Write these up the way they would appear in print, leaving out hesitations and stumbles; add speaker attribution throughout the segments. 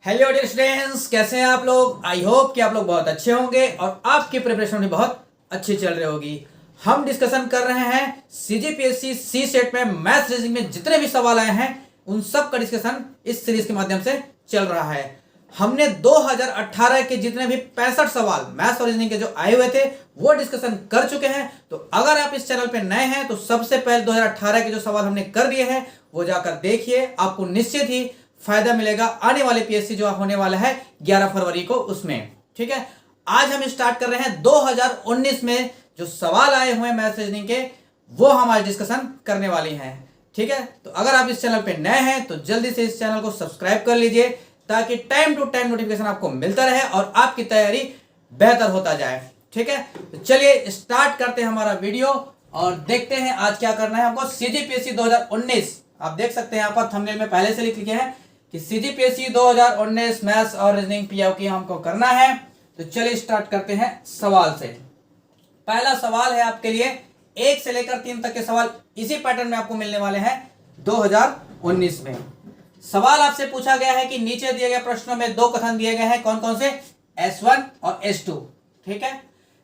Speaker 1: Hello dear students, कैसे हैं आप लोग। आई होप कि आप लोग बहुत अच्छे होंगे और आपकी प्रिपरेशन भी बहुत अच्छी चल रही होगी। हम डिस्कशन कर रहे हैं सीजीपीएससी सी सेट में मैथ्स रीजनिंग में जितने भी सवाल आए हैं उन सब का डिस्कशन इस सीरीज के माध्यम से चल रहा है। हमने 2018 के जितने भी 65 सवाल मैथ्स और रीजनिंग के जो आए हुए थे वो डिस्कशन कर चुके हैं। तो अगर आप इस चैनल पे नए हैं तो सबसे पहले 2018 के जो सवाल हमने कर दिए हैं वो जाकर देखिए, आपको निश्चित ही फायदा मिलेगा आने वाले पीएससी जो होने वाला है 11 फरवरी को उसमें। ठीक है, आज हम स्टार्ट कर रहे हैं 2019 में जो सवाल आए हुए हैं मैथ्स रीजनिंग के, वो हम आज डिस्कशन करने वाले हैं। ठीक है, तो अगर आप इस चैनल पे नए हैं तो जल्दी से इस चैनल को सब्सक्राइब कर लीजिए ताकि टाइम टू टाइम नोटिफिकेशन आपको मिलता रहे और आपकी तैयारी बेहतर होता जाए। ठीक है, तो चलिए स्टार्ट करते हैं हमारा वीडियो और देखते हैं आज क्या करना है हमको। सीजीपीएससी 2019 आप देख सकते हैं यहाँ पर थंबनेल में पहले से लिख लिखे हैं कि सीजीपीएससी 2019 मैथ्स और रीजनिंग पीओ की हमको करना है। तो चलिए स्टार्ट करते हैं सवाल से। पहला सवाल है आपके लिए 1 से लेकर 3 तक के सवाल इसी पैटर्न में आपको मिलने वाले हैं 2019 में। सवाल आपसे पूछा गया है कि नीचे दिए गए प्रश्नों में 2 कथन दिए गए हैं, कौन कौन से, S1 और S2। ठीक है,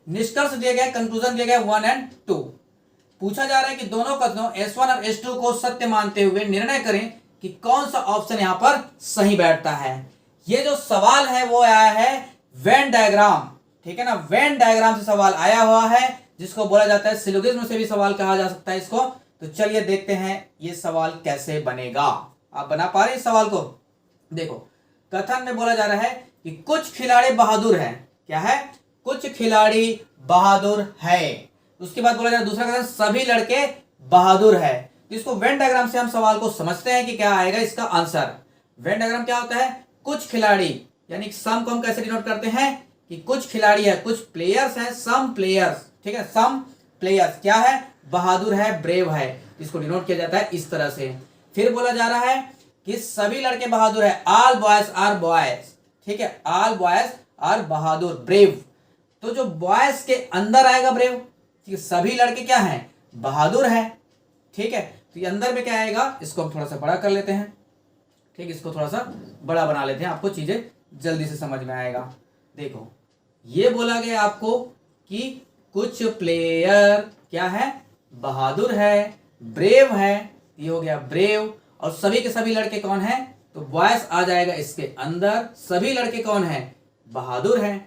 Speaker 1: निष्कर्ष दिए गए, कंक्लूजन दिए गए 1 और 2। पूछा जा रहा है कि दोनों कथनों S1 और S2 को सत्य मानते हुए निर्णय करें कि कौन सा ऑप्शन यहां पर सही बैठता है। ये जो सवाल है वो आया है वेन डायग्राम। ठीक है ना, वेन डायग्राम से सवाल आया हुआ है जिसको बोला जाता है सिलोगिज्म से भी सवाल कहा जा सकता है इसको। तो चलिए देखते हैं ये सवाल कैसे बनेगा। आप बना पा रहे हैं इस सवाल को। देखो, कथन में बोला जा रहा है कि कुछ खिलाड़ी बहादुर हैं। क्या है, कुछ खिलाड़ी बहादुर है। उसके बाद बोला जा रहा है दूसरा कथन, सभी लड़के बहादुर है। तो इसको वेन डायग्राम से हम सवाल को समझते हैं कि क्या आएगा इसका आंसर। वेन डायग्राम क्या होता है, कुछ खिलाड़ी, यानी सम को हम कैसे डिनोट करते हैं कि कुछ खिलाड़ी है, कुछ प्लेयर्स हैं, सम प्लेयर्स। ठीक है, सम प्लेयर्स क्या है, बहादुर है, ब्रेव है। इसको डिनोट किया जाता है इस तरह से। फिर बोला जा रहा है कि सभी लड़के बहादुर है, ऑल बॉयज आर बॉयज। ठीक है, ऑल बॉयज आर बहादुर, ब्रेव। तो जो बॉयज के अंदर आएगा ब्रेव, ठीक है, सभी लड़के क्या हैं, बहादुर है। ठीक है, तो ये अंदर में क्या आएगा, इसको हम थोड़ा सा बड़ा कर लेते हैं। ठीक, इसको थोड़ा सा बड़ा बना लेते हैं, आपको चीजें जल्दी से समझ में आएगा। देखो, ये बोला गया आपको कि कुछ प्लेयर क्या है, बहादुर है, ब्रेव है। ये हो गया ब्रेव। और सभी के सभी लड़के कौन है, तो बॉयज आ जाएगा इसके अंदर। सभी लड़के कौन है, बहादुर है।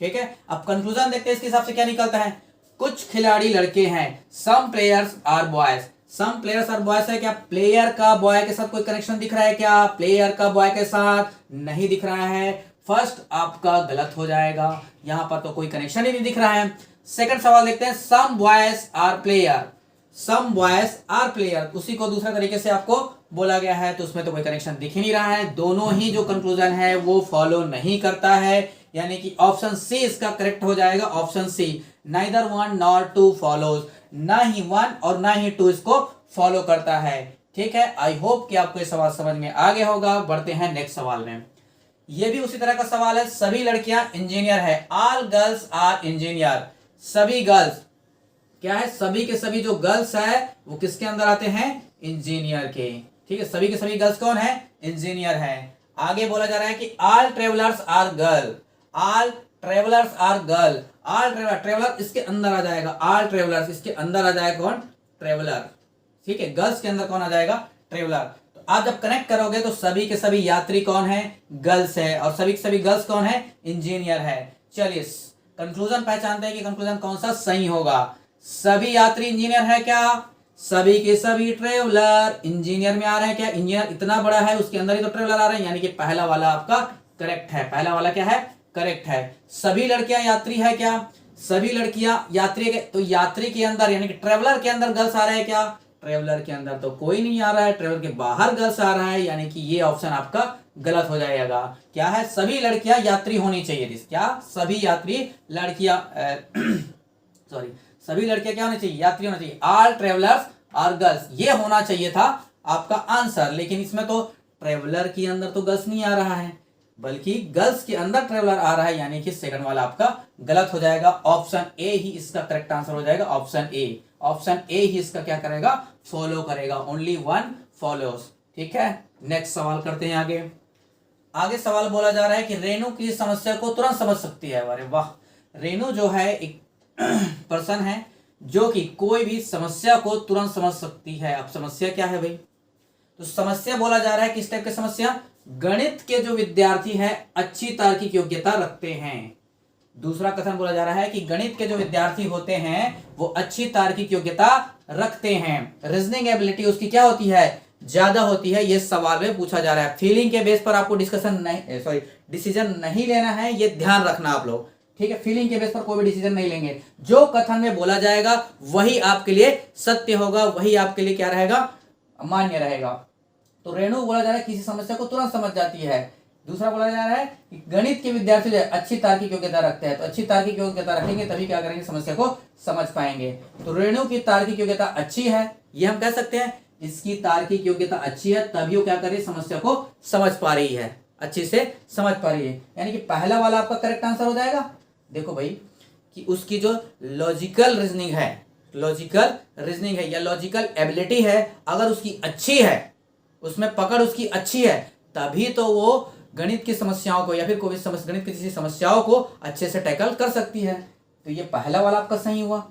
Speaker 1: ठीक है, अब कंक्लूजन देखते हैं इसके हिसाब से क्या निकलता है। कुछ खिलाड़ी लड़के हैं, some players are boys. Some players are boys है, क्या प्लेयर का बॉय के साथ कोई कनेक्शन दिख रहा है, क्या प्लेयर का बॉय के साथ नहीं दिख रहा है। फर्स्ट आपका गलत हो जाएगा, यहां पर तो कोई कनेक्शन ही नहीं दिख रहा है। सेकंड सवाल देखते हैं, some boys are player. Some boys are player, उसी को दूसरा तरीके से आपको बोला गया है, तो उसमें तो कोई कनेक्शन दिख ही नहीं रहा है। दोनों ही जो कंक्लूजन है वो फॉलो नहीं करता है, यानी कि ऑप्शन सी इसका करेक्ट हो जाएगा। Option C, neither 1 nor 2 follows. ना ही 1 और ना ही 2 इसको फॉलो करता है। ठीक है, आई होप कि आपको ये सवाल समझ में आ गया होगा। बढ़ते हैं नेक्स्ट सवाल में। ये भी उसी तरह का सवाल है, सभी लड़कियां इंजीनियर है, ऑल गर्ल्स आर इंजीनियर। सभी गर्ल्स क्या है, सभी के सभी जो गर्ल्स है वो किसके अंदर आते हैं, इंजीनियर के। ठीक है, सभी के सभी गर्ल्स कौन है, इंजीनियर है। आगे बोला जा रहा है कि all travellers are girl. All travellers are girl. All traveller इसके अंदर आ जाएगा, ऑल ट्रेवलर्स इसके अंदर आ जाएगा कौन, ट्रेवलर। ठीक है, गर्ल्स के अंदर कौन आ जाएगा, ट्रेवलर। तो आप जब कनेक्ट करोगे तो सभी के सभी यात्री कौन है, गर्ल्स है, और सभी के सभी गर्ल्स कौन है, इंजीनियर है। चलिए कंक्लूजन पहचानते हैं कि कंक्लूजन कौन सा सही होगा। सभी यात्री इंजीनियर है क्या, सभी के सभी ट्रेवलर इंजीनियर में आ रहे हैं क्या। इंजीनियर इतना बड़ा है, उसके अंदर ही तो ट्रेवलर आ रहे हैं, यानी कि पहला वाला आपका करेक्ट है। पहला वाला क्या है, करेक्ट है। सभी लड़कियां यात्री है क्या, सभी लड़कियां यात्री के, तो यात्री के अंदर यानी कि ट्रेवलर के अंदर गर्ल्स आ रहे हैं क्या, ट्रेवलर के अंदर तो कोई नहीं आ रहा है, ट्रेवलर के बाहर गर्ल्स आ रहा है, यानी कि ये ऑप्शन आपका गलत हो जाएगा। क्या है, सभी लड़कियां यात्री होनी चाहिए थी। क्या, सभी यात्री लड़कियां सॉरी सभी लड़कियां क्या होनी चाहिए, यात्री होना चाहिए। ऑल ट्रेवलर्स आर गर्ल्स, ये होना चाहिए था आपका आंसर। लेकिन इसमें तो ट्रेवलर के अंदर तो गर्ल्स नहीं आ रहा है, बल्कि गर्ल्स के अंदर ट्रेवलर आ रहा है, यानी कि सेकंड वाला आपका गलत हो जाएगा। ऑप्शन ए ही इसका करेक्ट आंसर हो जाएगा। ऑप्शन ए, ऑप्शन ए ही इसका क्या करेगा, फॉलो करेगा। Only 1 follows. ठीक है, नेक्स्ट सवाल करते हैं आगे। आगे सवाल बोला जा रहा है कि रेणु की समस्या को तुरंत समझ सकती है। अरे वाह, रेणु जो है एक पर्सन है जो कि कोई भी समस्या को तुरंत समझ सकती है। अब समस्या क्या है भाई? तो समस्या बोला जा रहा है किस टाइप की समस्या? गणित के जो विद्यार्थी हैं अच्छी तार्किक योग्यता रखते हैं। दूसरा कथन बोला जा रहा है कि गणित के जो विद्यार्थी होते हैं वो अच्छी तार्किक योग्यता रखते हैं। रीजनिंग एबिलिटी उसकी क्या होती है? ज्यादा होती है। ये सवाल में पूछा जा रहा है। फीलिंग के बेस पर आपको डिसीजन नहीं लेना है, ये ध्यान रखना आप लोग, ठीक है। फीलिंग के बेस पर कोई भी डिसीजन नहीं लेंगे। जो कथन में बोला जाएगा वही आपके लिए सत्य होगा, वही आपके लिए क्या रहेगा? मान्य रहेगा। तो रेणु बोला जा रहा है किसी समस्या को तुरंत समझ जाती है। दूसरा बोला जा रहा है कि गणित के विद्यार्थी जो अच्छी तार्किक योग्यता रखते हैं। तो अच्छी तार्किक योग्यता रखेंगे तभी क्या करेंगे? समस्या को समझ पाएंगे। तो रेणु की तार्किक योग्यता अच्छी है, ये हम कह सकते हैं। इसकी तार्किक योग्यता अच्छी है तभी वो क्या कर रही है? समस्या को समझ पा रही है, अच्छी से समझ पा रही है। यानी कि पहला वाला आपका करेक्ट आंसर हो जाएगा। देखो भाई कि उसकी जो लॉजिकल रीजनिंग है या लॉजिकल एबिलिटी है, अगर उसकी अच्छी है, उसमें पकड़ उसकी अच्छी है, तभी तो वो गणित की समस्याओं को या फिर कोई गणित की किसी समस्याओं को अच्छे से टैकल कर सकती है। तो ये पहला वाला आपका सही हुआ।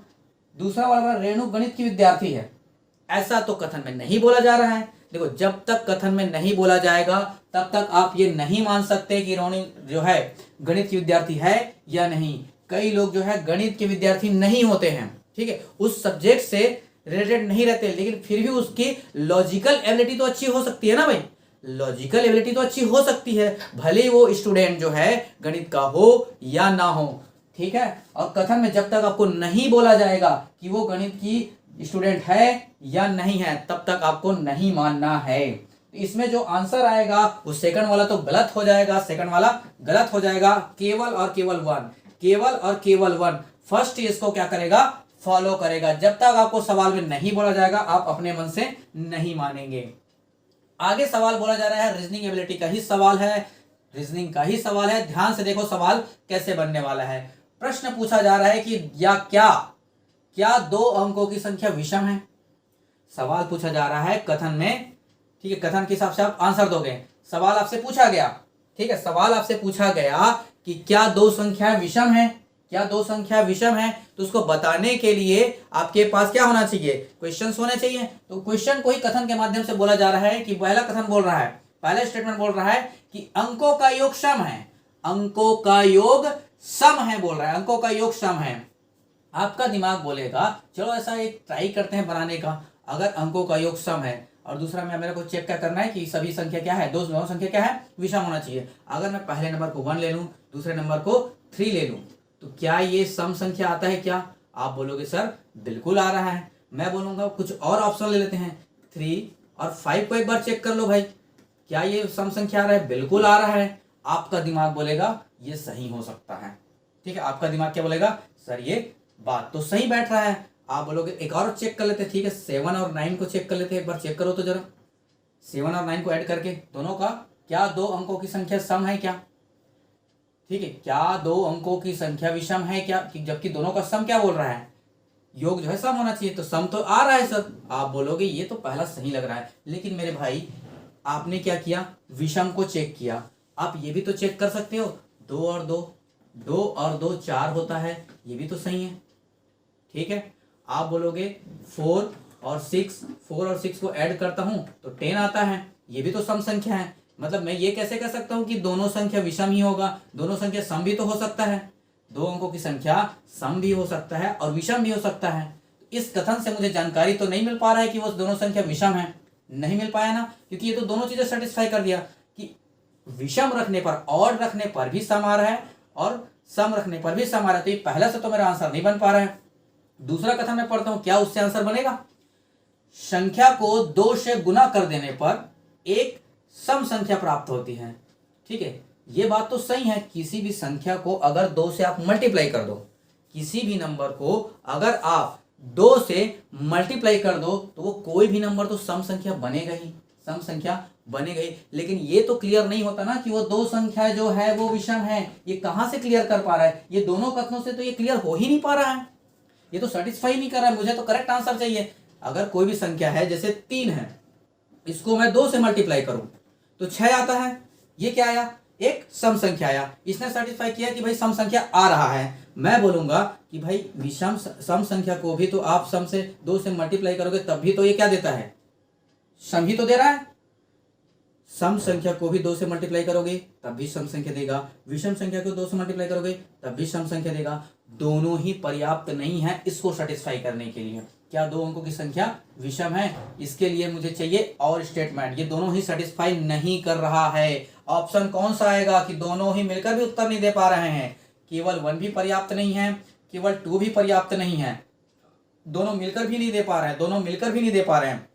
Speaker 1: दूसरा वाला रेणु गणित की विद्यार्थी है, ऐसा तो कथन में नहीं बोला जा रहा है। देखो, जब तक कथन में नहीं बोला जाएगा तब तक आप ये नहीं मान सकते कि रेणु जो है गणित की विद्यार्थी है या नहीं। कई लोग जो है गणित के विद्यार्थी नहीं होते हैं, ठीक है, उस सब्जेक्ट से रिलेटेड नहीं रहते, लेकिन फिर भी उसकी लॉजिकल एबिलिटी तो अच्छी हो सकती है ना भाई। लॉजिकल एबिलिटी तो अच्छी हो सकती है, भले वो स्टूडेंट जो है गणित का हो या ना हो, ठीक है। और कथन में जब तक आपको नहीं बोला जाएगा कि वो गणित की स्टूडेंट है या नहीं है, तब तक आपको नहीं मानना है। तो इसमें जो आंसर आएगा वो सेकंड वाला तो गलत हो जाएगा, केवल और केवल वन फर्स्ट इसको क्या करेगा? फॉलो करेगा। जब तक आपको सवाल में नहीं बोला जाएगा आप अपने मन से नहीं मानेंगे। आगे सवाल बोला जा रहा है रीजनिंग एबिलिटी का ही सवाल है, ध्यान से देखो सवाल कैसे बनने वाला है। प्रश्न पूछा जा रहा है कि क्या दो अंकों की संख्या विषम है? सवाल पूछा जा रहा है कथन में, ठीक है। कथन के हिसाब से आप आंसर दोगे। सवाल आपसे पूछा गया, ठीक है, सवाल आपसे पूछा गया कि क्या दो संख्या विषम है, तो उसको बताने के लिए आपके पास क्या होना चाहिए? क्वेश्चंस होने चाहिए। तो क्वेश्चन को ही कथन के माध्यम से बोला जा रहा है कि पहला कथन बोल रहा है, पहला स्टेटमेंट बोल रहा है कि अंकों का योग सम है, अंकों का योग सम है। आपका दिमाग बोलेगा चलो ऐसा एक ट्राई करते हैं बनाने का। अगर अंकों का योग सम है और दूसरा में मेरे को चेक क्या करना है कि सभी संख्या क्या है, दोनों संख्या क्या है? विषम होना चाहिए। अगर मैं पहले नंबर को 1 ले लूं, दूसरे नंबर को 3 ले लूं, तो क्या ये सम संख्या आता है क्या? आप बोलोगे सर बिल्कुल आ रहा है। मैं बोलूंगा कुछ और ऑप्शन ले लेते हैं, 3 और 5 को एक बार चेक कर लो भाई, क्या ये सम संख्या आ रहा है? बिल्कुल आ रहा है। आपका दिमाग बोलेगा ये सही हो सकता है, ठीक है। आपका दिमाग क्या बोलेगा? सर ये बात तो सही बैठ रहा है। आप बोलोगे एक और चेक कर लेते हैं, ठीक है, 7 और 9 को चेक कर लेते हैं। एक बार चेक करो तो जरा, 7 और 9 को ऐड करके दोनों का क्या दो अंकों की संख्या सम है क्या? ठीक है, क्या दो अंकों की संख्या विषम है क्या? जबकि दोनों का सम क्या बोल रहा है? योग जो है सम होना चाहिए, तो सम तो आ रहा है सर। आप बोलोगे ये तो पहला सही लग रहा है, लेकिन मेरे भाई आपने क्या किया? विषम को चेक किया। आप ये भी तो चेक कर सकते हो, 2 और 2 4 होता है, ये भी तो सही है, ठीक है। आप बोलोगे 4 और 6 को ऐड करता हूं तो 10 आता है, ये भी तो सम संख्या है। मतलब मैं ये कैसे कह सकता हूं कि दोनों संख्या विषम ही होगा? दोनों संख्या सम भी तो हो सकता है, दो अंकों की संख्या सम भी हो सकता है और विषम भी हो सकता है। इस कथन से मुझे जानकारी तो नहीं मिल पा रहा है कि वो दोनों संख्या विषम है, नहीं मिल पाया ना, क्योंकि ये तो दोनों चीजें सेटिस्फाई कर दिया कि विषम रखने पर, ऑड रखने पर भी सम आ रहा है और सम रखने पर भी सम आ रहा है। तो ये पहला से तो मेरा आंसर नहीं बन पा रहा है। दूसरा कथन मैं पढ़ता हूं, क्या उससे आंसर बनेगा? संख्या को 2 से गुना कर देने पर एक सम संख्या प्राप्त होती है, ठीक है। ये बात तो सही है, किसी भी संख्या को अगर 2 से आप मल्टीप्लाई कर दो, किसी भी नंबर को अगर आप 2 से मल्टीप्लाई कर दो तो वो कोई भी नंबर तो सम संख्या बनेगा ही, सम संख्या बनेगा ही। लेकिन ये तो क्लियर नहीं होता ना कि वो दो संख्या जो है वो विषम है। ये कहां से क्लियर कर पा रहा है? ये दोनों कथनों से तो ये क्लियर हो ही नहीं पा रहा है, ये तो सेटिस्फाई नहीं कर रहा है। मुझे तो करेक्ट आंसर चाहिए। अगर कोई भी संख्या है, जैसे 3 है, इसको मैं 2 से मल्टीप्लाई करूं तो 6 आता है, ये क्या आया, एक सम संख्या आया। इसने सर्टिफाई किया कि भाई सम संख्या आ रहा है। मैं बोलूंगा कि भाई विषम सम संख्या को भी तो आप सम से 2 से मल्टीप्लाई करोगे तब भी तो ये क्या देता है, सम ही तो दे रहा है। सम संख्या को भी 2 से मल्टीप्लाई करोगे तब भी सम संख्या देगा, विषम संख्या को 2 से मल्टीप्लाई करोगे तब भी सम संख्या देगा। दोनों ही पर्याप्त नहीं है इसको सेटिस्फाई करने के लिए। क्या 2 अंकों की संख्या विषम है, इसके लिए मुझे चाहिए और स्टेटमेंट। ये दोनों ही सेटिस्फाई नहीं कर रहा है। ऑप्शन कौन सा आएगा कि दोनों ही मिलकर भी उत्तर नहीं दे पा रहे हैं। केवल 1 भी पर्याप्त नहीं है, केवल 2 भी पर्याप्त नहीं है, दोनों मिलकर भी नहीं दे पा रहे हैं, दोनों मिलकर भी नहीं दे पा रहे हैं।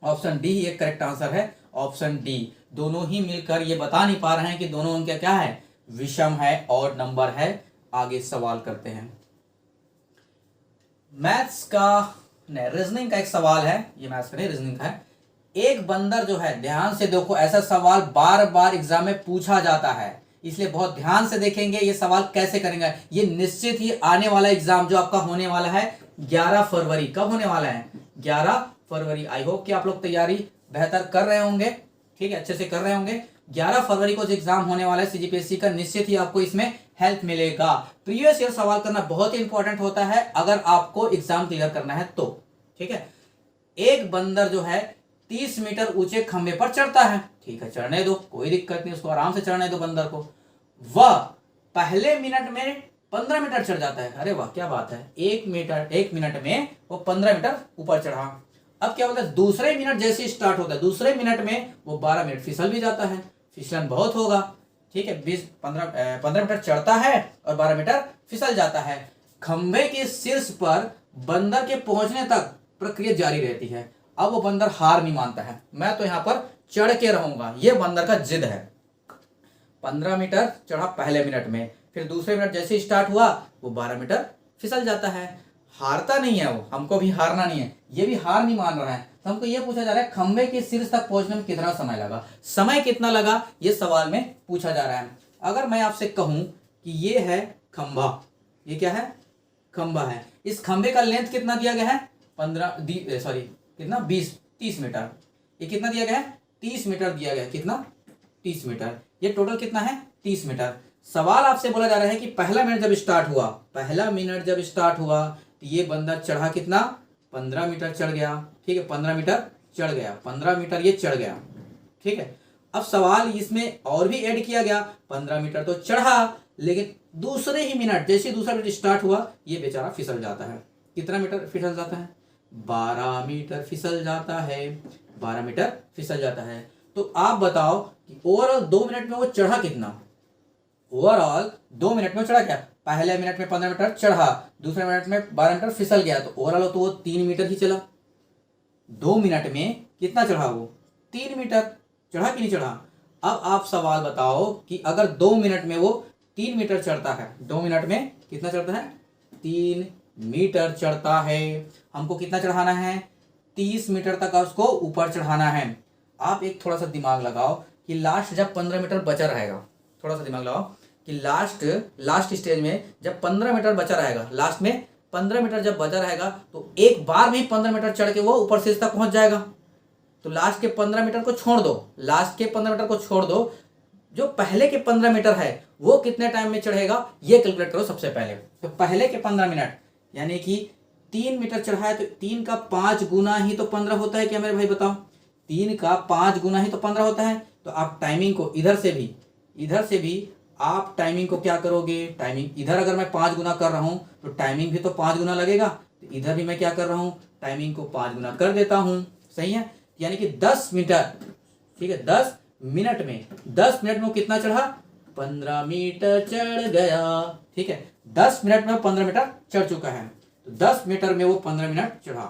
Speaker 1: ऑप्शन डी ही एक करेक्ट आंसर है। ऑप्शन डी, दोनों ही मिलकर ये बता नहीं पा रहे हैं कि दोनों अंक क्या है, विषम है और नंबर है। आगे सवाल करते हैं। मैथ्स का रीजनिंग का एक सवाल है, ये मैथ्स का नहीं रीजनिंग का है। एक बंदर जो है, ध्यान से देखो, ऐसा सवाल बार बार एग्जाम में पूछा जाता है, इसलिए बहुत ध्यान से देखेंगे ये सवाल कैसे करेंगे। ये निश्चित ही आने वाला एग्जाम जो आपका होने वाला है 11 फरवरी, कब होने वाला है, 11 फरवरी। आई होप कि आप लोग तैयारी बेहतर कर रहे होंगे, ठीक है, अच्छे से कर रहे होंगे। 11 फरवरी को जो एग्जाम होने वाला है सीजीपीएससी का, निश्चित ही आपको इसमें हेल्प मिलेगा। प्रीवियस ईयर सवाल करना बहुत ही इंपॉर्टेंट होता है अगर आपको एग्जाम क्लियर करना है तो, ठीक है। एक बंदर जो है 30 मीटर ऊंचे खंबे पर चढ़ता है, ठीक है, चढ़ने दो, कोई दिक्कत नहीं, उसको आराम से चढ़ने दो बंदर को। वह पहले मिनट में 15 मीटर चढ़ जाता है। अरे वाह, क्या बात है, 1 मिनट में वो 15 मीटर ऊपर चढ़ा। अब क्या होता है, दूसरे मिनट जैसे स्टार्ट होता है, दूसरे मिनट में वो 12 मिनट फिसल भी जाता है, फिसलन बहुत होगा, ठीक है। 15 मीटर चढ़ता है और 12 मीटर फिसल जाता है। खंबे के शीर्ष पर बंदर के पहुंचने तक प्रक्रिया जारी रहती है। अब वो बंदर हार नहीं मानता है, मैं तो यहां पर चढ़ के रहूंगा, ये बंदर का जिद है। 15 मीटर चढ़ा पहले मिनट में, फिर दूसरे मिनट जैसे स्टार्ट हुआ वो 12 मीटर फिसल जाता है। हारता नहीं है वो, हमको भी हारना नहीं है, ये भी हार नहीं मान रहा है। तो हमको ये पूछा जा रहा है खंबे के शीर्ष तक पहुंचने में कितना समय लगा, समय कितना लगा, ये सवाल में पूछा जा रहा है। अगर मैं आपसे कहूं कि ये है खंबा, ये क्या है, खंबा है, इस खंबे का लेंथ कितना दिया गया है, 30 मीटर। ये कितना दिया गया है, 30 मीटर दिया गया है, कितना, 30 मीटर। ये टोटल कितना है, 30 मीटर। सवाल आपसे बोला जा रहा है कि पहला मिनट जब स्टार्ट हुआ तो ये बंदर चढ़ा कितना, 15 मीटर चढ़ गया, ठीक है, 15 मीटर चढ़ गया, 15 मीटर ये चढ़ गया, ठीक है। अब सवाल इसमें और भी ऐड किया गया, 15 मीटर तो चढ़ा, लेकिन दूसरे ही मिनट जैसे दूसरा मिनट स्टार्ट हुआ ये बेचारा फिसल जाता है। कितना मीटर फिसल जाता है, 12 मीटर फिसल जाता है, 12 मीटर फिसल जाता है। तो आप बताओ कि ओवरऑल 2 मिनट में वो चढ़ा कितना, ओवरऑल 2 मिनट में चढ़ा क्या, पहले मिनट में 15 मीटर चढ़ा, दूसरे मिनट में 12 मीटर फिसल गया, तो ओवरऑल तो वो 3 मीटर ही चला। 2 मिनट में कितना चढ़ा, वो 3 मीटर चढ़ा कि नहीं चढ़ा। अब आप सवाल बताओ कि अगर 2 मिनट में वो 3 मीटर चढ़ता है, 2 मिनट में कितना चढ़ता है, 3 मीटर चढ़ता है। हमको कितना चढ़ाना है, 30 मीटर तक उसको ऊपर चढ़ाना है। आप एक थोड़ा सा दिमाग लगाओ कि लास्ट जब 15 मीटर बचा रहेगा, थोड़ा सा दिमाग लगाओ कि लास्ट स्टेज में जब 15 मीटर बचा रहेगा, लास्ट में 15 मीटर जब बचा रहेगा तो एक बार में 15 मीटर चढ़ के वो ऊपर से तक पहुंच जाएगा। तो लास्ट के 15 मीटर को छोड़ दो, लास्ट के 15 मीटर को छोड़ दो, जो पहले के 15 मीटर है वो कितने टाइम में चढ़ेगा ये कैलकुलेट करो सबसे पहले। तो पहले के 15 मिनट यानी कि 3 मीटर चढ़ा है तो 3 का 5 गुना ही तो 15 होता है क्या मेरे भाई, बताओ, 3 का 5 गुना ही तो 15 होता है। तो आप टाइमिंग को इधर से भी आप टाइमिंग को क्या करोगे, टाइमिंग इधर अगर मैं 5 गुना कर रहा हूं तो टाइमिंग भी तो 5 गुना लगेगा, तो इधर भी मैं क्या कर रहा हूं, टाइमिंग को 5 गुना कर देता हूं, सही है। यानी कि 10 मीटर, ठीक है, 10 मिनट में वो कितना चढ़ा, 15 मीटर चढ़ गया, ठीक है। 10 मिनट में 15 मीटर चढ़ चुका है, तो 10 मीटर में वो 15 मिनट चढ़ा,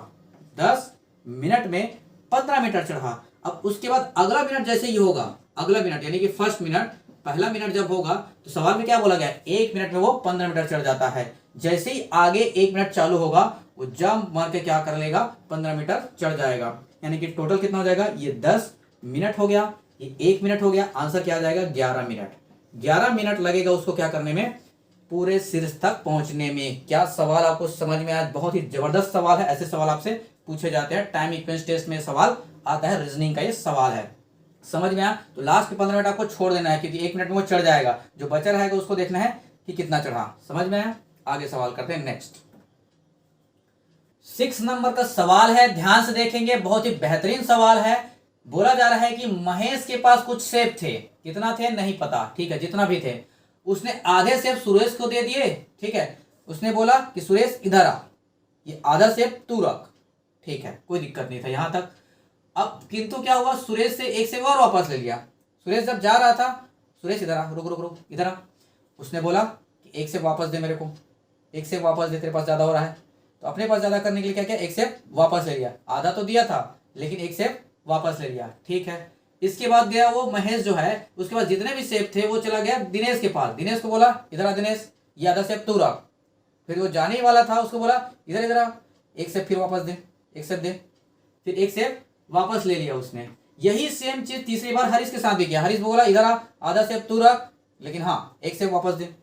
Speaker 1: 10 मिनट में 15 मीटर चढ़ा। अब उसके बाद अगला मिनट जैसे ही होगा, अगला मिनट यानी कि फर्स्ट मिनट, पहला मिनट जब होगा तो सवाल में क्या बोला गया, 1 मिनट में वो 15 मीटर चढ़ जाता है। जैसे ही आगे 1 मिनट चालू होगा वो जंप मार के क्या कर लेगा, 15 मीटर चढ़ जाएगा। यानी कि टोटल कितना हो जाएगा, ये 10 मिनट हो गया, ये 1 मिनट हो गया, आंसर क्या आ जाएगा 11 मिनट। 11 मिनट लगेगा उसको क्या करने में, पूरे शीर्ष तक पहुंचने में। क्या सवाल आपको समझ में आया, बहुत ही जबरदस्त सवाल है, ऐसे सवाल आपसे पूछे जाते हैं। टाइम इक्वेंस टेस्ट में सवाल आता है, रीजनिंग का ये सवाल है। समझ में आया? तो लास्ट के 15 मिनट आपको छोड़ देना है, क्योंकि 1 मिनट में वो चढ़ जाएगा, जो बचा रहेगा उसको देखना है कि कितना चढ़ा। समझ में आया? आगे सवाल करते हैं नेक्स्ट। 6 नंबर का सवाल है, ध्यान से देखेंगे, बहुत ही बेहतरीन सवाल है। बोला जा रहा है कि महेश के पास कुछ सेब थे, कितना थे नहीं पता, ठीक है, जितना भी थे उसने आधे सेब सुरेश को दे दिए। ठीक है, उसने बोला कि सुरेश इधर आ, ये आधा सेब तू रख। ठीक है, कोई दिक्कत नहीं था यहां तक। अब किंतु क्या हुआ, सुरेश से एक सेब और वापस ले लिया। सुरेश जब जा रहा था, सुरेश इधर आ, रुक रुक रुक, इधर आ, उसने बोला कि एक सेब वापस दे मेरे को, एक सेब वापस दे, तेरे पास ज्यादा हो रहा है। तो अपने पास ज्यादा करने के लिए क्या किया, एक सेब वापस ले लिया। आधा तो दिया था लेकिन एक सेब वापस ले लिया। ठीक है, इसके बाद गया वो महेश जो है, उसके पास जितने भी सेब थे वो चला गया दिनेश के पास। दिनेश को बोला इधर आ दिनेश, ये आधा सेब तू रख। फिर वो जाने ही वाला था, उसको बोला इधर इधर आ, एक सेब फिर वापस दे, एक सेब दे, फिर एक सेब वापस ले लिया उसने। यही सेम चीज तीसरी बार हरीश के साथ भी किया। हरीश बोला इधर आ, आधा सेब तू रख, लेकिन हाँ एक सेब वापस दे।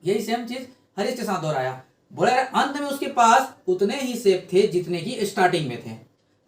Speaker 1: यही सेम चीज हरीश के साथ दोहराया। बोला अंत में उसके पास उतने ही सेब थे जितने की स्टार्टिंग में थे।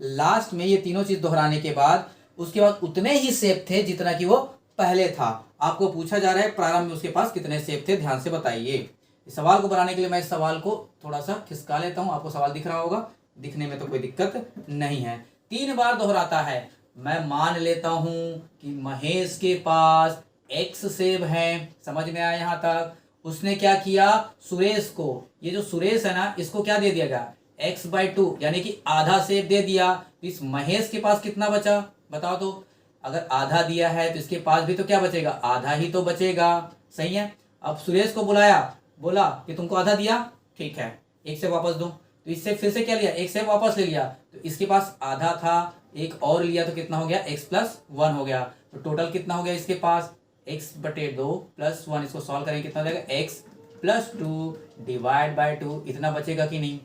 Speaker 1: लास्ट में ये तीनों चीज दोहराने के बाद उसके बाद उतने ही सेब थे जितना कि वो पहले था। आपको पूछा जा रहा है प्रारंभ में उसके पास कितने सेब थे, ध्यान से बताइए। इस सवाल को बनाने के लिए मैं इस सवाल को थोड़ा सा खिसका लेता हूं। आपको सवाल दिख रहा होगा, दिखने में तो कोई दिक्कत नहीं है। 3 बार दोहराता है। मैं मान लेता हूं कि महेश के पास x सेब है। समझ में आया यहां तक? उसने क्या किया, सुरेश को, ये जो सुरेश है ना, इसको क्या दे दिया गया, x/2 यानी कि आधा सेब दे दिया। तो इस महेश के पास कितना बचा बताओ तो? अगर आधा दिया है तो इसके पास भी तो क्या बचेगा, आधा ही तो बचेगा। सही है। अब सुरेश को बुलाया, बोला कि तुमको आधा दिया, ठीक है, एक सेब वापस दो। तो इससे फिर से क्या लिया, एक सेब वापस ले लिया। तो इसके पास आधा था, एक और लिया तो कितना हो गया, x+1 हो गया। तो टोटल कितना हो गया इसके पास, x/2 + 1। इसको सॉल्व करेंगे कितना हो जाएगा, x+2 / 2। इतना बचेगा कि नहीं?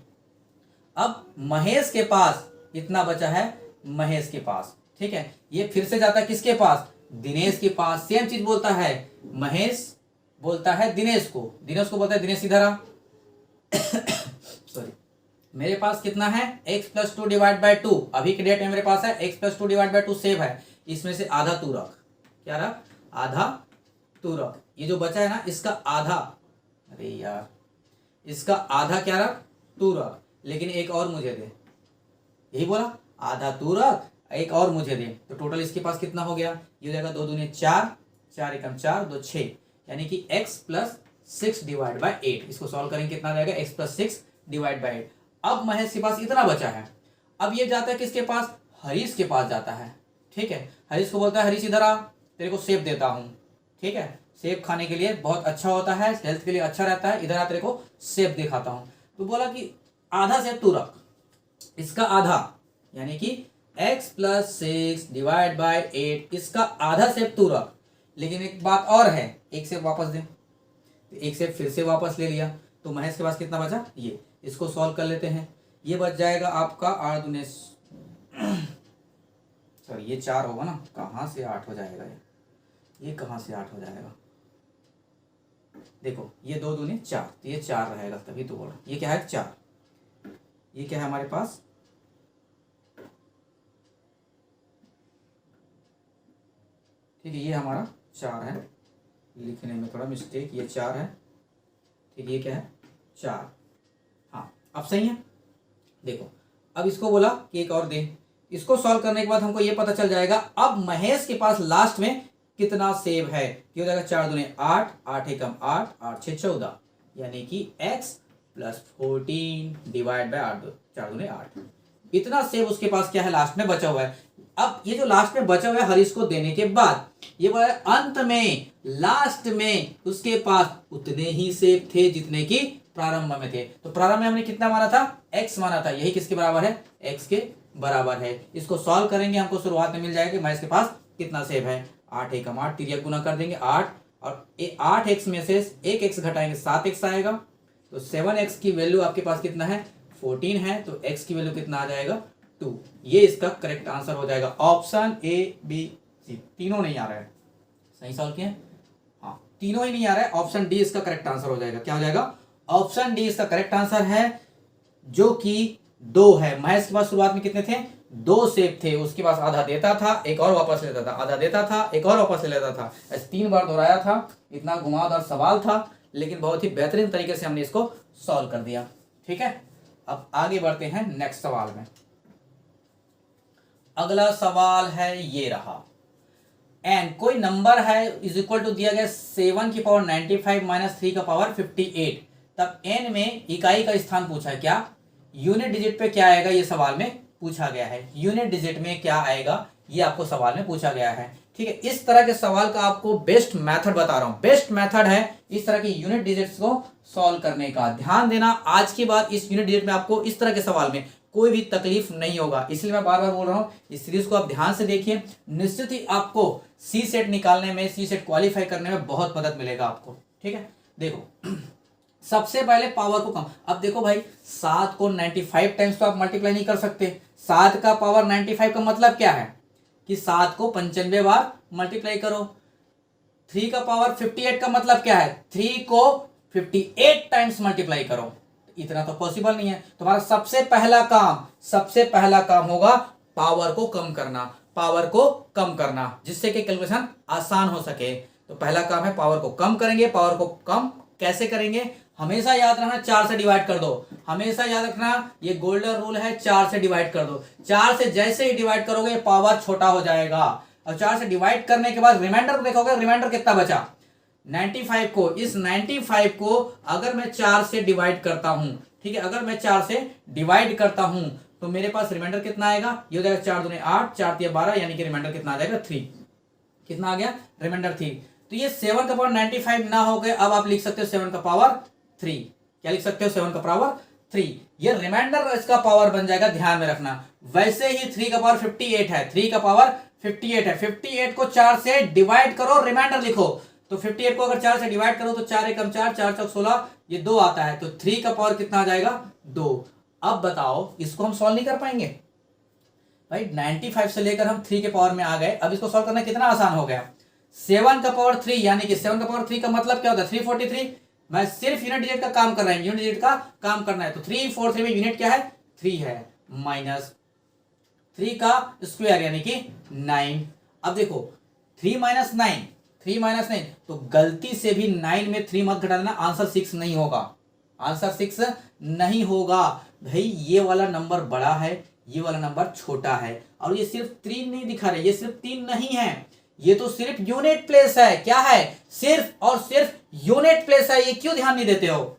Speaker 1: अब महेश के पास इतना बचा है, महेश के पास। ठीक है, ये फिर से जाता है किसके पास, दिनेश के पास। सेम चीज बोलता है, महेश बोलता है दिनेश को, दिनेश को बोलता है दिनेश इधर आ सॉरी, मेरे पास कितना है, x+2 / 2। अभी के डेट में मेरे पास है x+2 / 2 सेब है, इसमें से आधा तू रख। क्या रख, आधा तू रख। ये जो बचा है ना, इसका आधा, अरे यार, इसका आधा क्या रख, तू रख, लेकिन एक और मुझे दे। यही बोला, आधा तू रख, एक और मुझे दे। तो टोटल इसके पास कितना हो गया, ये हो जाएगा 2 दूनी 4, 4 एकम 4, 2 6, यानी कि x+6 / 8। इसको सॉल्व करेंगे कितना जाएगा, x+6 / 8। अब महेश के पास इतना बचा है। अब ये जाता है किसके पास, हरीश के पास जाता है। ठीक है, हरीश को बोलता है हरीश इधर आ, तेरे को सेब देता हूँ। ठीक है, सेब खाने के लिए बहुत अच्छा होता है, हेल्थ के लिए अच्छा रहता है, इधर आ तेरे को सेब दिखाता हूँ। तो बोला कि आधा सेब तू रख, इसका आधा यानी कि x+6 / 8, इसका आधा सेब तू रख। लेकिन एक बात और है, एक सेब वापस दे। तो एक सेब फिर से वापस ले लिया। तो महेश के पास कितना बचा, ये, इसको सॉल्व कर लेते हैं। ये बच जाएगा आपका 8 दूने सॉरी ये 4 होगा ना, कहाँ से 8 हो जाएगा, ये कहाँ से 8 हो जाएगा, देखो ये 2 दूने 4, तो ये 4 रहेगा, तभी तो बोला। ये क्या है, 4, ये क्या है हमारे पास, ठीक है, ये हमारा 4 है, लिखने में थोड़ा मिस्टेक, ये 4 है। ठीक, ये क्या है, 4। हाँ, अब सही है। देखो, अब इसको बोला कि एक और दे। इसको सॉल्व करने के बाद हमको ये पता चल जाएगा अब महेश के पास लास्ट में कितना सेब है। ये हो जाएगा 4 दूने 8, 8 एकम 8, 8 6 14, यानी कि x+14 / 8, 4 दूने 8। इतना सेब उसके पास क्या है, लास्ट में बचा हुआ है। अब ये जो लास्ट में बचा हुआ है हरीश को देने के बाद, ये बोला अंत में, लास्ट में उसके पास उतने ही सेब थे जितने की प्रारंभ में थे। तो प्रारंभ में हमने कितना माना था, x माना था, यही किसके बराबर है, x के बराबर है। इसको सॉल्व करेंगे, हमको शुरुआत में मिल जाएगा महेश के पास कितना सेब है, 8 एकम 8, तिर्यक गुना कर देंगे 8, और 8x में से 1x घटाएंगे 7x आएगा। तो 7x की वैल्यू आपके पास कितना है, 14 है। तो x की वैल्यू कितना आ जाएगा, 2। ये इसका करेक्ट आंसर हो जाएगा। ऑप्शन A, B, C तीनों नहीं आ रहा है। सही सॉल्व किए, हाँ, तीनों ही नहीं आ रहा है। ऑप्शन डी इसका करेक्ट आंसर हो जाएगा। क्या हो जाएगा, ऑप्शन डी इसका करेक्ट आंसर है, जो कि 2 है। महेश के पास शुरुआत में कितने थे, दो सेब थे, उसके पास आधा देता था, एक और वापस लेता था, आधा देता था, एक और वापस ले लेता था। ऐसे 3 बार दोहराया था। इतना घुमावदार सवाल था, लेकिन बहुत ही बेहतरीन तरीके से हमने इसको सॉल्व कर दिया। ठीक है, अब आगे बढ़ते हैं नेक्स्ट सवाल में। अगला सवाल है ये रहा। एन कोई नंबर है इज इक्वल टू दिया गया 7 की पावर 95 माइनस 3 का पावर 58। तब एन में इकाई का स्थान पूछा है। क्या यूनिट डिजिट पे क्या आएगा, ये सवाल में पूछा गया है। यूनिट डिजिट में क्या आएगा, ये आपको सवाल में पूछा गया है। ठीक है, इस तरह के सवाल का आपको बेस्ट मेथड बता रहा हूं। बेस्ट मेथड है इस तरह की यूनिट डिजिट्स को सॉल्व करने का। ध्यान देना, आज के बाद इस यूनिट डिजिट में आपको इस तरह के सवाल में कोई भी तकलीफ नहीं होगा। इसलिए मैं बार बार बोल रहा हूं, इस सीरीज को आप ध्यान से देखिए। निश्चित ही आपको सी सेट निकालने में, सी सेट क्वालिफाई करने में बहुत मदद मिलेगा आपको। ठीक है, देखो सबसे पहले पावर को कम। अब देखो भाई, 7 को 95 टाइम्स तो आप मल्टीप्लाई नहीं कर सकते। 7 का पावर 95 का मतलब क्या है कि 7 को 95 बार मल्टीप्लाई करो। 3 का पावर 58 का मतलब क्या है, 3 को 58 टाइम्स मल्टीप्लाई करो। इतना तो पॉसिबल नहीं है। तुम्हारा सबसे पहला काम होगा पावर को कम करना, पावर को कम करना, जिससे कि कैलकुलेशन आसान हो सके। तो पहला काम है पावर को कम करेंगे। पावर को कम कैसे करेंगे, हमेशा याद रखना 4 से डिवाइड कर दो। हमेशा याद रखना, ये गोल्डन रूल है, 4 से डिवाइड कर दो। 4 से जैसे ही डिवाइड करोगे पावर छोटा हो जाएगा। और 4 से डिवाइड करने के बाद रिमाइंडर को देखोगे, रिमाइंडर कितना बचा 95 को। इस 95 को अगर मैं 4 से डिवाइड करता हूं, ठीक है, अगर मैं 4 से डिवाइड करता हूं तो मेरे पास रिमाइंडर कितना आएगा, ये हो जाएगा 4 दूनी 8, 4 तिया 12, यानी कि रिमाइंडर कितना आ जाएगा 3। कितना आ गया, रिमाइंडर 3। तो ये 7 का पावर 95 ना हो गए, अब आप लिख सकते हो 7 का पावर 3। क्या लिख सकते हो, 7 का पावर 3। ये रिमाइंडर इसका पावर बन जाएगा, ध्यान में रखना। वैसे ही 3 का पावर 58 है, 3 का पावर 58 है। 58 को 4 से डिवाइड करो, रिमाइंडर लिखो। तो 58 को अगर 4 से डिवाइड करो तो 4 एकम 4, 4 चौक 16, ये 2 आता है। तो 3 का पावर कितना आ जाएगा, 2। अब बताओ, इसको हम सॉल्व नहीं कर पाएंगे भाई। 95 से लेकर हम 3 के पावर में आ गए। अब इसको सॉल्व करना कितना आसान हो गया। 7 का पावर 3, यानी कि 7 का पावर 3 का मतलब क्या होता है, 343। मैं सिर्फ यूनिट डिजिट का काम कर रहा हूं, यूनिट डिजिट का काम करना है। तो 343 में यूनिट क्या है, 3 है, माइनस 3 का स्क्वायर यानी कि 9। अब देखो 3 माइनस 9, 3 माइनस 9, तो गलती से भी 9 में 3 मत घटा देना, आंसर 6 नहीं होगा। आंसर 6 नहीं होगा भाई। ये वाला नंबर बड़ा है, ये वाला नंबर छोटा है। और ये सिर्फ 3 नहीं दिखा रहे, ये सिर्फ 3 नहीं है, ये तो सिर्फ यूनिट प्लेस है। क्या है, सिर्फ और सिर्फ यूनिट प्लेस है। ये क्यों ध्यान नहीं देते हो,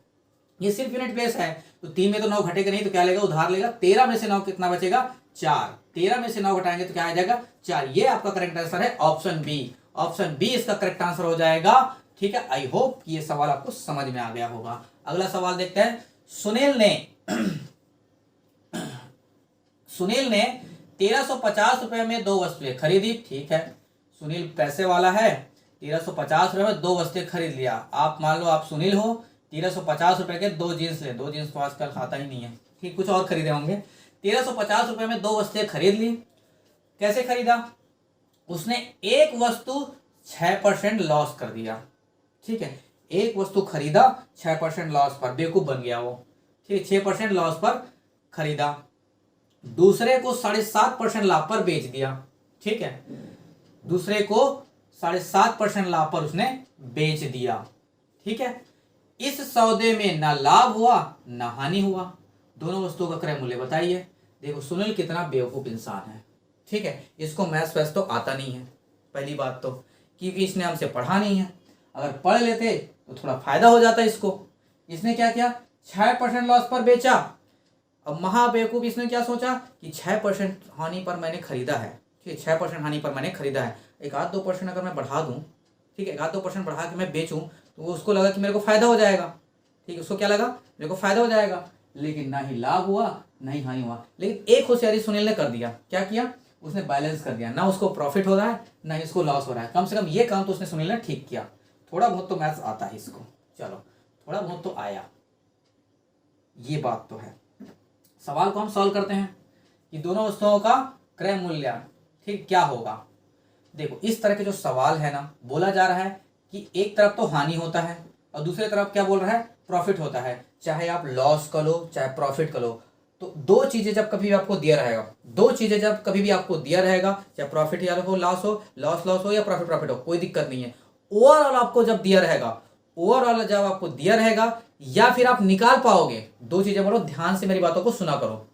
Speaker 1: ये सिर्फ यूनिट प्लेस है। तो 3 में तो 9 घटेगा नहीं, तो क्या लेगा, उधार लेगा। 13 में से 9 कितना बचेगा, 4। 13 में से 9 घटाएंगे तो क्या आ जाएगा, 4। ये आपका करेक्ट आंसर है, ऑप्शन बी। ऑप्शन बी इसका करेक्ट आंसर हो जाएगा। ठीक है, आई होप ये सवाल आपको समझ में आ गया होगा। अगला सवाल देखते हैं। सुनील ने 1350 रुपए में 2 वस्तुएं खरीदी। ठीक है, सुनील पैसे वाला है, 1350 रुपए में 2 वस्तुएं खरीद लिया। आप मान लो आप सुनील हो, 1350 रुपए के 2 जीन्स ले। 2 जीन्स तो आजकल खाता ही नहीं है, ठीक, कुछ और खरीदे होंगे। 1350 रुपए में 2 वस्तुएं खरीद ली। कैसे खरीदा, उसने एक वस्तु 6% लॉस कर दिया। ठीक है, एक वस्तु खरीदा 6% लॉस पर, बेवकूफ बन गया वो। ठीक है, 6% लॉस पर खरीदा। दूसरे को 7.5% लाभ पर बेच दिया। ठीक है, दूसरे को 7.5% लाभ पर उसने बेच दिया। ठीक है, इस सौदे में ना लाभ हुआ ना हानि हुआ। दोनों वस्तुओं का क्रय मूल्य बताइए। देखो सुनील कितना बेवकूफ इंसान है। ठीक है, इसको मैथ्स वैस तो आता नहीं है, पहली बात तो, क्योंकि इसने हमसे पढ़ा नहीं है। अगर पढ़ लेते तो थोड़ा फायदा हो जाता इसको। इसने क्या किया, 6% लॉस पर बेचा। अब महाबेवकूफ इसने क्या सोचा कि 6% हानि पर मैंने खरीदा है। ठीक है, 6% हानि पर मैंने खरीदा है, 1-2% अगर मैं बढ़ा दूं, ठीक है, 1-2% बढ़ा के मैं बेचूं तो उसको लगा कि मेरे को फायदा हो जाएगा। ठीक है, उसको क्या लगा, मेरे को फायदा हो जाएगा। लेकिन ना ही लाभ हुआ ना ही हानि हुआ। लेकिन एक होशियारी सुनील ने कर दिया। क्या किया, उसने बैलेंस कर दिया। ना उसको प्रॉफिट हो रहा है ना ही उसको लॉस हो रहा है। कम से कम ये काम तो उसने सुनील ने ठीक किया। थोड़ा बहुत तो मैथ्स आता है इसको, चलो थोड़ा बहुत तो आया, ये बात तो है। सवाल को हम सॉल्व करते हैं कि दोनों वस्तुओं का क्रय मूल्य ठीक क्या होगा। देखो इस तरह के जो सवाल है ना, बोला जा रहा है कि एक तरफ तो हानि होता है और दूसरी तरफ क्या बोल रहा है, प्रॉफिट होता है। चाहे आप लॉस कर लो चाहे प्रॉफिट कर लो, तो दो चीजें जब कभी भी आपको दिया रहेगा, दो चीजें जब कभी भी आपको दिया रहेगा, चाहे प्रॉफिट या हो, लॉस हो या प्रॉफिट हो, कोई दिक्कत नहीं है। ओवरऑल आपको जब दिया रहेगा, ओवरऑल जब आपको दिया रहेगा या फिर आप निकाल पाओगे, दो चीजें बोलो, ध्यान से मेरी बातों को सुना करो।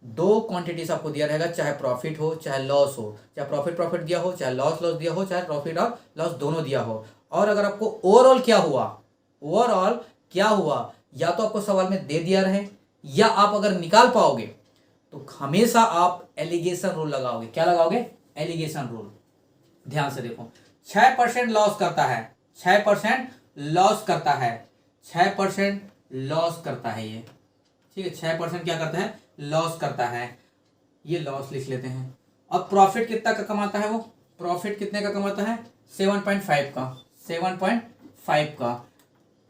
Speaker 1: दो क्वांटिटीज आपको दिया रहेगा, चाहे प्रॉफिट हो चाहे लॉस हो, चाहे प्रॉफिट दिया हो, चाहे लॉस दिया हो, चाहे प्रॉफिट और लॉस दोनों दिया हो। और अगर आपको ओवरऑल क्या हुआ, या तो आपको सवाल में दे दिया रहे, या आप अगर निकाल पाओगे तो हमेशा आप एलिगेशन रूल लगाओगे। क्या लगाओगे? Allegation rule. ध्यान से देखो, 6% लॉस करता है, 6% लॉस करता है, 6% लॉस करता है ये, ठीक है। 6% क्या करता है? लॉस करता है। ये लॉस लिख लेते हैं। अब प्रॉफिट कितना का कमाता है वो? प्रॉफिट कितने का कमाता है? 7.5 का, 7.5 का।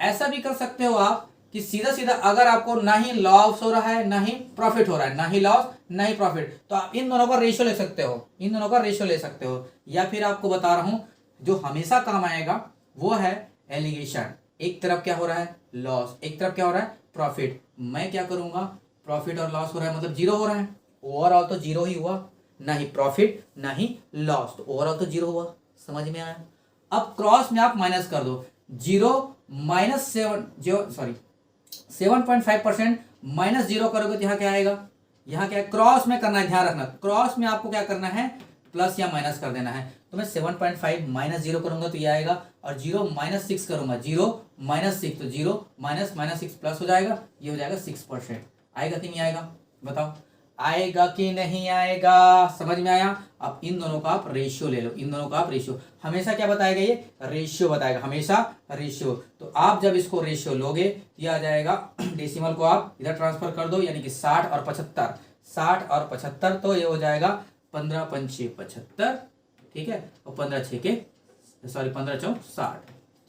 Speaker 1: ऐसा भी कर सकते हो आप कि सीधा सीधा अगर आपको ना ही लॉस हो रहा है ना ही प्रॉफिट हो रहा है, ना ही लॉस ना ही प्रॉफिट, तो आप इन दोनों का रेशियो ले सकते हो, इन दोनों का रेशियो ले सकते हो। या फिर आपको बता रहा हूं, जो हमेशा काम आएगा वो है एलिगेशन। एक तरफ क्या हो रहा है? लॉस, एक तरफ क्या हो रहा है? प्रॉफिट। मैं क्या करूंगा? प्रॉफिट और लॉस हो रहा है मतलब जीरो हो रहा है, ओवरऑल तो जीरो ही हुआ, ना ही प्रॉफिट ना ही लॉस, तो ओवरऑल तो जीरो हुआ। समझ में आया? अब क्रॉस में आप माइनस कर दो, 7.5% माइनस 0 करोगे तो यहाँ क्या आएगा? यहाँ क्या है? क्रॉस में करना है, ध्यान रखना। क्रॉस में आपको क्या करना है? प्लस या माइनस कर देना है। तो मैं 7.5 माइनस 0 करूंगा तो ये आएगा, और 0 माइनस 6 करूंगा, 0 माइनस 6, तो 0 माइनस 6 प्लस हो जाएगा, ये हो जाएगा 6%। आएगा कि नहीं आएगा? बताओ, आएगा कि नहीं आएगा? समझ में आया? अब इन दोनों का आप रेशियो ले लो, इन दोनों का आप रेशियो, हमेशा क्या बताएगा? ये रेशियो बताएगा, हमेशा रेशियो। तो आप जब इसको रेशियो लोगे, ये आ जाएगा, डेसिमल को आप इधर ट्रांसफर कर दो, यानी कि 60 और 75, 60 और 75, तो ये हो जाएगा 15 पंचे 75, ठीक है, और 15 चौक 60,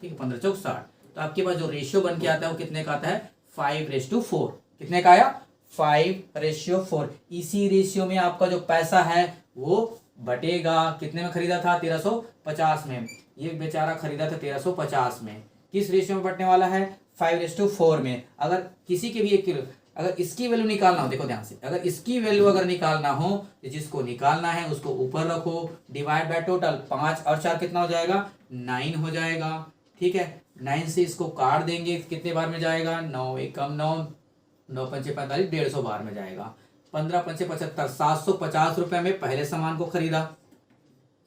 Speaker 1: ठीक है, 15 चौक 60। तो आपके पास जो रेशियो बन के आता है वो कितने का आता है? 5:4। कितने का आया? 5:4। इसी रेशियो में आपका जो पैसा है वो बटेगा। कितने में खरीदा था? 1350 में। ये बेचारा खरीदा था 1350 में। किस रेशियो में बटने वाला है? 5:4 में। अगर किसी के भी एक किलो, अगर इसकी वैल्यू निकालना हो, देखो ध्यान से, अगर इसकी वैल्यू अगर निकालना हो तो जिसको निकालना है उसको ऊपर रखो, डिवाइड बाय टोटल, 5 और 4 कितना हो जाएगा? 9 हो जाएगा, ठीक है। 9 से इसको काट देंगे, कितने बार में जाएगा? 9 एकम 9, 9 पंचे 45, 150 बार में जाएगा। 15 पंचे 75, 750 रुपए में पहले सामान को खरीदा।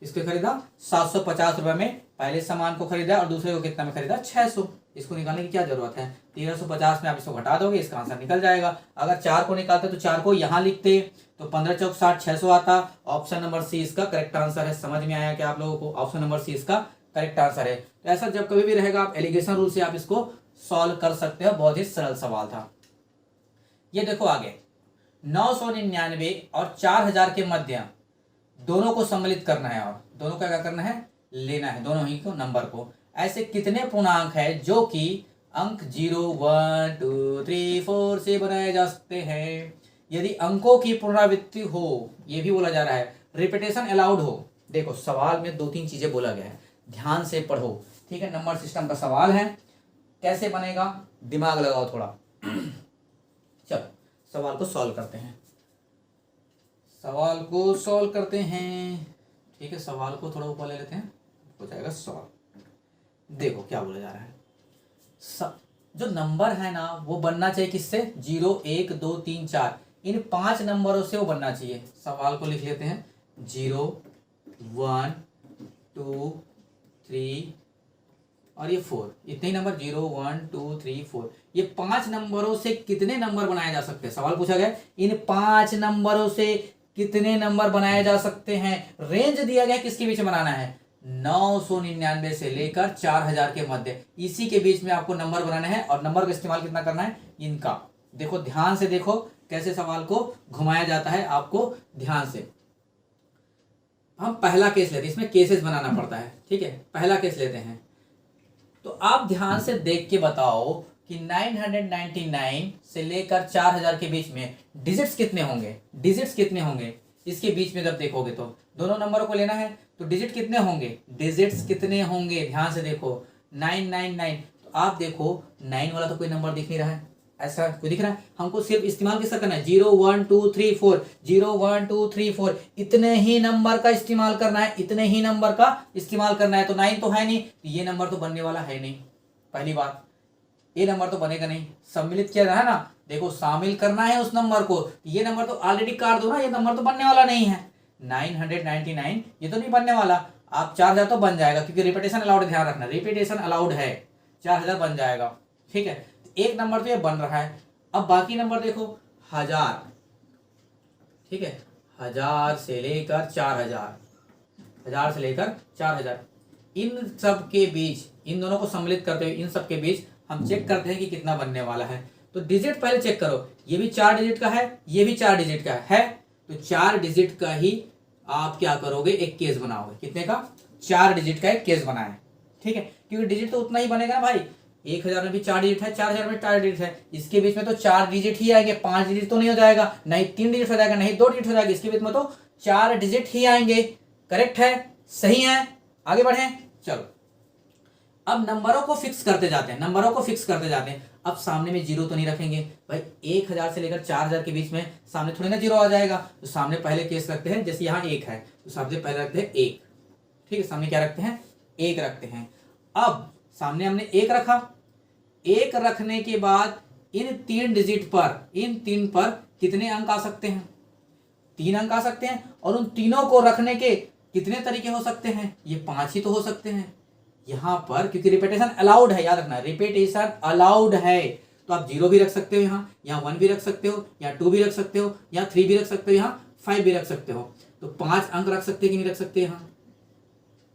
Speaker 1: इसको खरीदा 750 रुपए में पहले सामान को खरीदा, और दूसरे को कितना में खरीदा? 600। इसको निकालने की क्या जरूरत है? 1350 में आप इसको घटा दोगे, इसका आंसर निकल जाएगा। अगर 4 को निकालते तो 4 को यहाँ लिखते तो 15 चौक 60, 600 आता। ऑप्शन नंबर सी इसका करेक्ट आंसर है। समझ में आया क्या आप लोगों को? ऑप्शन नंबर सी इसका करेक्ट आंसर है। तो ऐसा जब कभी भी रहेगा, आप एलिगेशन रूल से आप इसको सॉल्व कर सकते हो। बहुत ही सरल सवाल था ये। देखो आगे, 999 और 4000 के मध्य दोनों को सम्मिलित करना है, और दोनों का क्या करना है? लेना है, दोनों ही को नंबर को। ऐसे कितने पूर्णांक है जो कि अंक 0, 1, 2, 3, 4 से बनाए जा सकते हैं? यदि अंकों की पुनरावृत्ति हो, ये भी बोला जा रहा है, रिपीटेशन अलाउड हो। देखो सवाल में 2-3 चीजें बोला गया है, ध्यान से पढ़ो, ठीक है। नंबर सिस्टम का सवाल है, कैसे बनेगा? दिमाग लगाओ थोड़ा। चलो सवाल को सॉल्व करते हैं, सवाल को सॉल्व करते हैं, ठीक है। सवाल को थोड़ा ऊपर ले लेते हैं, हो जाएगा सॉल्व। देखो क्या बोला जा रहा है, जो नंबर है ना वो बनना चाहिए किससे? 0, 1, 2, 3, 4, इन 5 नंबरों से वो बनना चाहिए। सवाल को लिख लेते हैं, 0, 1, 2, 3 और ये 4, इतने ही नंबर, 0, 1, 2, 3, 4, ये 5 नंबरों से कितने नंबर बनाए जा सकते हैं? सवाल पूछा गया, इन 5 नंबरों से कितने नंबर बनाए जा सकते हैं? रेंज दिया गया, किसके बीच बनाना है? 999 से लेकर 4000 के मध्य, इसी के बीच में आपको नंबर बनाना है। और नंबर का इस्तेमाल कितना करना है? इनका। देखो ध्यान से देखो कैसे सवाल को घुमाया जाता है, आपको ध्यान से। हम पहला केस लेते हैं, इसमें केसेस बनाना पड़ता है, ठीक है। पहला केस लेते हैं, तो आप ध्यान से देख के बताओ कि 999 से लेकर 4000 के बीच में डिजिट्स कितने होंगे? डिजिट्स कितने होंगे इसके बीच में? जब देखोगे तो दोनों नंबरों को लेना है, तो डिजिट कितने होंगे? डिजिट्स कितने होंगे? ध्यान से देखो, 999, तो आप देखो 9 वाला तो कोई नंबर दिख नहीं रहा है, ऐसा कोई दिख रहा है? हमको सिर्फ इस्तेमाल किसका करना है? 0 1 2 3 4, 0 1 2 3 4, इतने ही नंबर का इस्तेमाल करना है, इतने ही नंबर का इस्तेमाल करना है। तो 9 तो है नहीं, तो ये नंबर तो बनने वाला है नहीं। पहली बात, ये नंबर तो बनेगा नहीं। सम्मिलित किया है ना, देखो शामिल करना है उस नंबर को, ये नंबर तो ऑलरेडी काट दो ना, ये नंबर तो बनने वाला नहीं है। 999 ये तो नहीं बनने वाला। आप 4000 तो बन जाएगा, क्योंकि रिपीटेशन अलाउड, ध्यान रखना रिपीटेशन अलाउड है, 4000 बन जाएगा। ठीक है, एक नंबर तो ये बन रहा है। अब बाकी नंबर देखो, 1000, ठीक है, 1000 से लेकर 4000, 1000 से लेकर 4000, इन सब के बीच, इन दोनों को सम्मिलित करते हुए इन सब के बीच हम चेक करते हैं कि कितना बनने वाला है। तो डिजिट पहले चेक करो, ये भी 4 डिजिट का है, ये भी 4 डिजिट का है, तो 4 डिजिट का ही आप क्या करोगे, एक केस बनाओगे। कितने का? 4 डिजिट का एक केस बनाए। ठीक है, क्योंकि डिजिट तो उतना ही बनेगा ना भाई, 1000 में भी 4 डिजिट है, 4000 में 4 डिजिट है, इसके बीच में तो 4 डिजिट ही आएंगे, 5 डिजिट तो नहीं हो जाएगा, नहीं 3 डिजिट हो जाएगा, नहीं 2 डिजिट हो जाएगा, इसके बीच में तो 4 डिजिट ही आएंगे। करेक्ट है, सही है, आगे बढ़े। चलो अब नंबरों को फिक्स करते जाते हैं, नंबरों को फिक्स करते जाते हैं। अब सामने में जीरो तो नहीं रखेंगे भाई, 1000 से लेकर 4000 के बीच में सामने थोड़ी ना जीरो आ जाएगा, तो सामने पहले केस रखते हैं, जैसे यहाँ 1 है तो सामने पहले रखते हैं 1। ठीक है, सामने क्या रखते हैं? 1 रखते हैं। अब सामने हमने 1 रखा, 1 रखने के बाद इन 3 डिजिट पर, इन 3 पर कितने अंक आ सकते हैं? 3 अंक आ सकते हैं। और उन तीनों को रखने के कितने तरीके हो सकते हैं? ये 5 ही तो हो सकते हैं यहाँ पर, क्योंकि रिपीटेशन अलाउड है, याद रखना रिपीटेशन अलाउड है। तो आप 0 भी रख सकते हो, यहाँ 1 भी रख सकते हो, यहाँ 2 भी रख सकते हो, यहाँ 3 भी रख सकते हो, यहाँ 5 भी रख सकते हो। तो 5 अंक रख सकते हैं कि नहीं रख सकते? यहाँ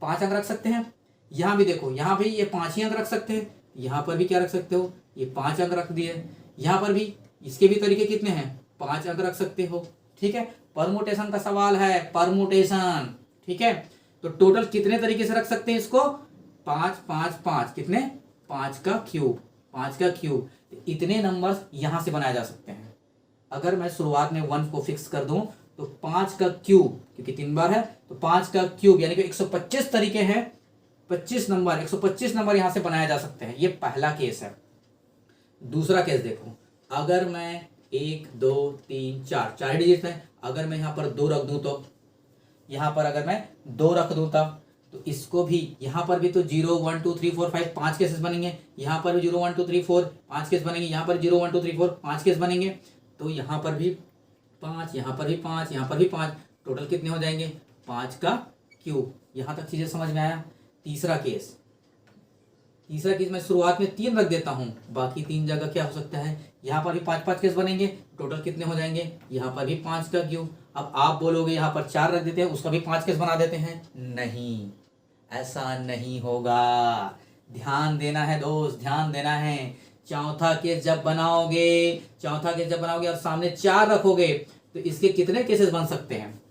Speaker 1: 5 अंक रख सकते हैं। यहाँ भी देखो, यहाँ भी ये 5 ही अंक रख सकते हैं, यहाँ पर भी क्या रख सकते हो, ये 5 अंक रख दिए। यहाँ पर भी इसके भी तरीके कितने हैं? 5 अंक रख सकते हो। ठीक है, परमुटेशन का सवाल है, परमुटेशन। ठीक है, तो टोटल कितने तरीके से रख सकते हैं इसको? 5 5 5, कितने? 5 का क्यूब, 5 का क्यूब। इतने नंबर्स यहां से बनाए जा सकते हैं। अगर मैं शुरुआत में 1 को फिक्स कर दूं तो 5 का क्यूब, क्योंकि 3 बार है तो 5 का क्यूब यानी कि 125 तरीके हैं, 25 नंबर, 125 नंबर यहां से बनाए जा सकते हैं। ये पहला केस है। दूसरा केस देखो, अगर मैं 1 2 3 4, 4 डिजिट है, अगर मैं यहाँ पर 2 रख दूं तो, यहाँ पर अगर मैं 2 रख दूं तब, तो इसको भी, यहाँ पर भी तो 0 1 2 3 4 5 5 केसेस बनेंगे, यहाँ पर भी 0 1 2 3 4 5 केस बनेंगे, यहाँ पर 0 1 2 3 4 5 केस बनेंगे, तो यहाँ पर भी 5, यहाँ पर भी 5, यहाँ पर भी 5, टोटल कितने हो जाएंगे? 5 का क्यूब। यहाँ तक चीजें समझ में आया। तीसरा केस मैं शुरुआत में 3 रख देता हूँ, बाकी 3 जगह क्या हो सकता है? यहाँ पर भी 5 5 केस बनेंगे, टोटल कितने हो जाएंगे? यहाँ पर भी 5 का क्यूब। अब आप बोलोगे यहाँ पर 4 रख देते हैं, उसका भी 5 केस बना देते हैं। नहीं, ऐसा नहीं होगा। ध्यान देना है दोस्त, ध्यान देना है। चौथा केस जब बनाओगे और सामने 4 रखोगे तो इसके कितने केसेस बन सकते हैं?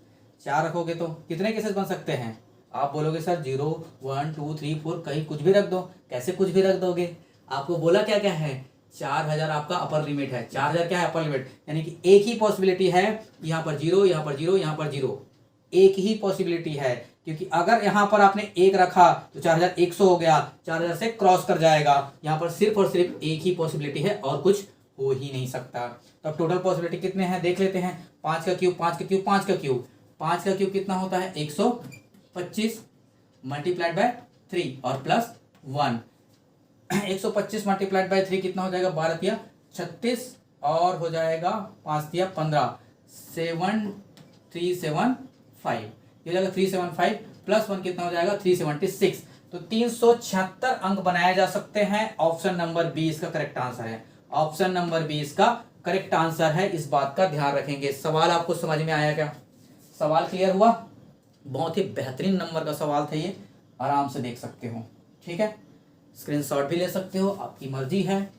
Speaker 1: 4 रखोगे तो कितने केसेस बन सकते हैं? आप बोलोगे सर 0 1 2 3 4, कहीं कुछ भी रख दो। कैसे कुछ भी रख दोगे? आपको बोला क्या क्या है? 4000 आपका अपर लिमिट है। 4000 क्या है? अपर लिमिट, यानी कि एक ही पॉसिबिलिटी है, यहाँ पर 0, यहाँ पर 0, यहाँ पर 0, एक ही पॉसिबिलिटी है। क्योंकि अगर यहाँ पर आपने 1 रखा तो 4100 हो गया, 4000 से क्रॉस कर जाएगा। यहाँ पर सिर्फ और सिर्फ एक ही पॉसिबिलिटी है और कुछ हो ही नहीं सकता। तो अब टोटल पॉसिबिलिटी कितने हैं देख लेते हैं। 5 का क्यूब, 5 का क्यूब, 5 का क्यूब, 5 का क्यूब कितना होता है? 125 मल्टीप्लाइड बाय 3 और प्लस 1। 125 मल्टीप्लाइड बाय 3 कितना हो जाएगा? 12 तिया 36 और हो जाएगा 5 तिया 15, 7375, ये हो जाएगा 375 प्लस 1 कितना हो जाएगा? 376। तो 376 अंक बनाए जा सकते हैं। ऑप्शन नंबर बी इसका करेक्ट आंसर है। ऑप्शन नंबर बी इसका करेक्ट आंसर है। इस बात का ध्यान रखेंगे। सवाल आपको समझ में आया क्या? सवाल क्लियर हुआ? बहुत ही बेहतरीन नंबर का सवाल था ये, आराम से देख सकते हो। ठीक है, स्क्रीनशॉट भी ले सकते हो, आपकी मर्जी है।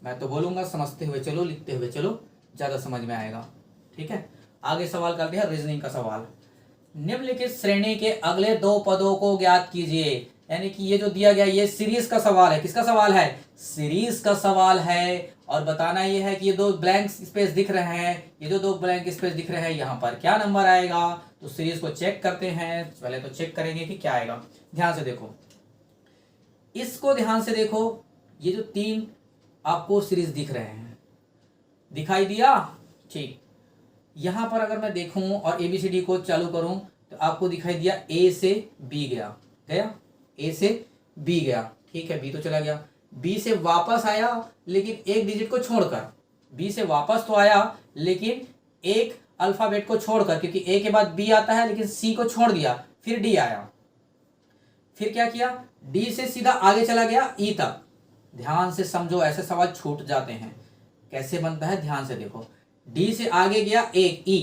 Speaker 1: मैं तो बोलूंगा समझते हुए चलो, लिखते हुए चलो, ज्यादा समझ में आएगा। ठीक है, आगे सवाल करते हैं रीजनिंग का सवाल। निम्नलिखित श्रेणी के अगले 2 पदों को ज्ञात कीजिए। यानी कि ये जो दिया गया ये सीरीज का सवाल है। किसका सवाल है? सीरीज का सवाल है। और बताना ये है कि ये 2 ब्लैंक स्पेस दिख रहे हैं, ये जो 2 ब्लैंक स्पेस दिख रहे हैं, यहाँ पर क्या नंबर आएगा? तो सीरीज को चेक करते हैं। पहले तो चेक करेंगे कि क्या आएगा। ध्यान से देखो, इसको ध्यान से देखो। ये जो 3 आपको सीरीज दिख रहे हैं, दिखाई दिया? ठीक। यहां पर अगर मैं देखूं और ABCD को चालू करूं तो आपको दिखाई दिया A से B गया, A से B गया, ठीक है, B तो चला गया, B से वापस आया लेकिन एक डिजिट को छोड़कर, B से वापस तो आया लेकिन एक अल्फाबेट को छोड़कर, क्योंकि A के बाद B आता है लेकिन C को छोड़ दिया, फिर D आया, फिर क्या किया, D से सीधा आगे चला गया E तक। ध्यान से समझो, ऐसे सवाल छूट जाते हैं, कैसे बनता है ध्यान से देखो। D से आगे गया एक E,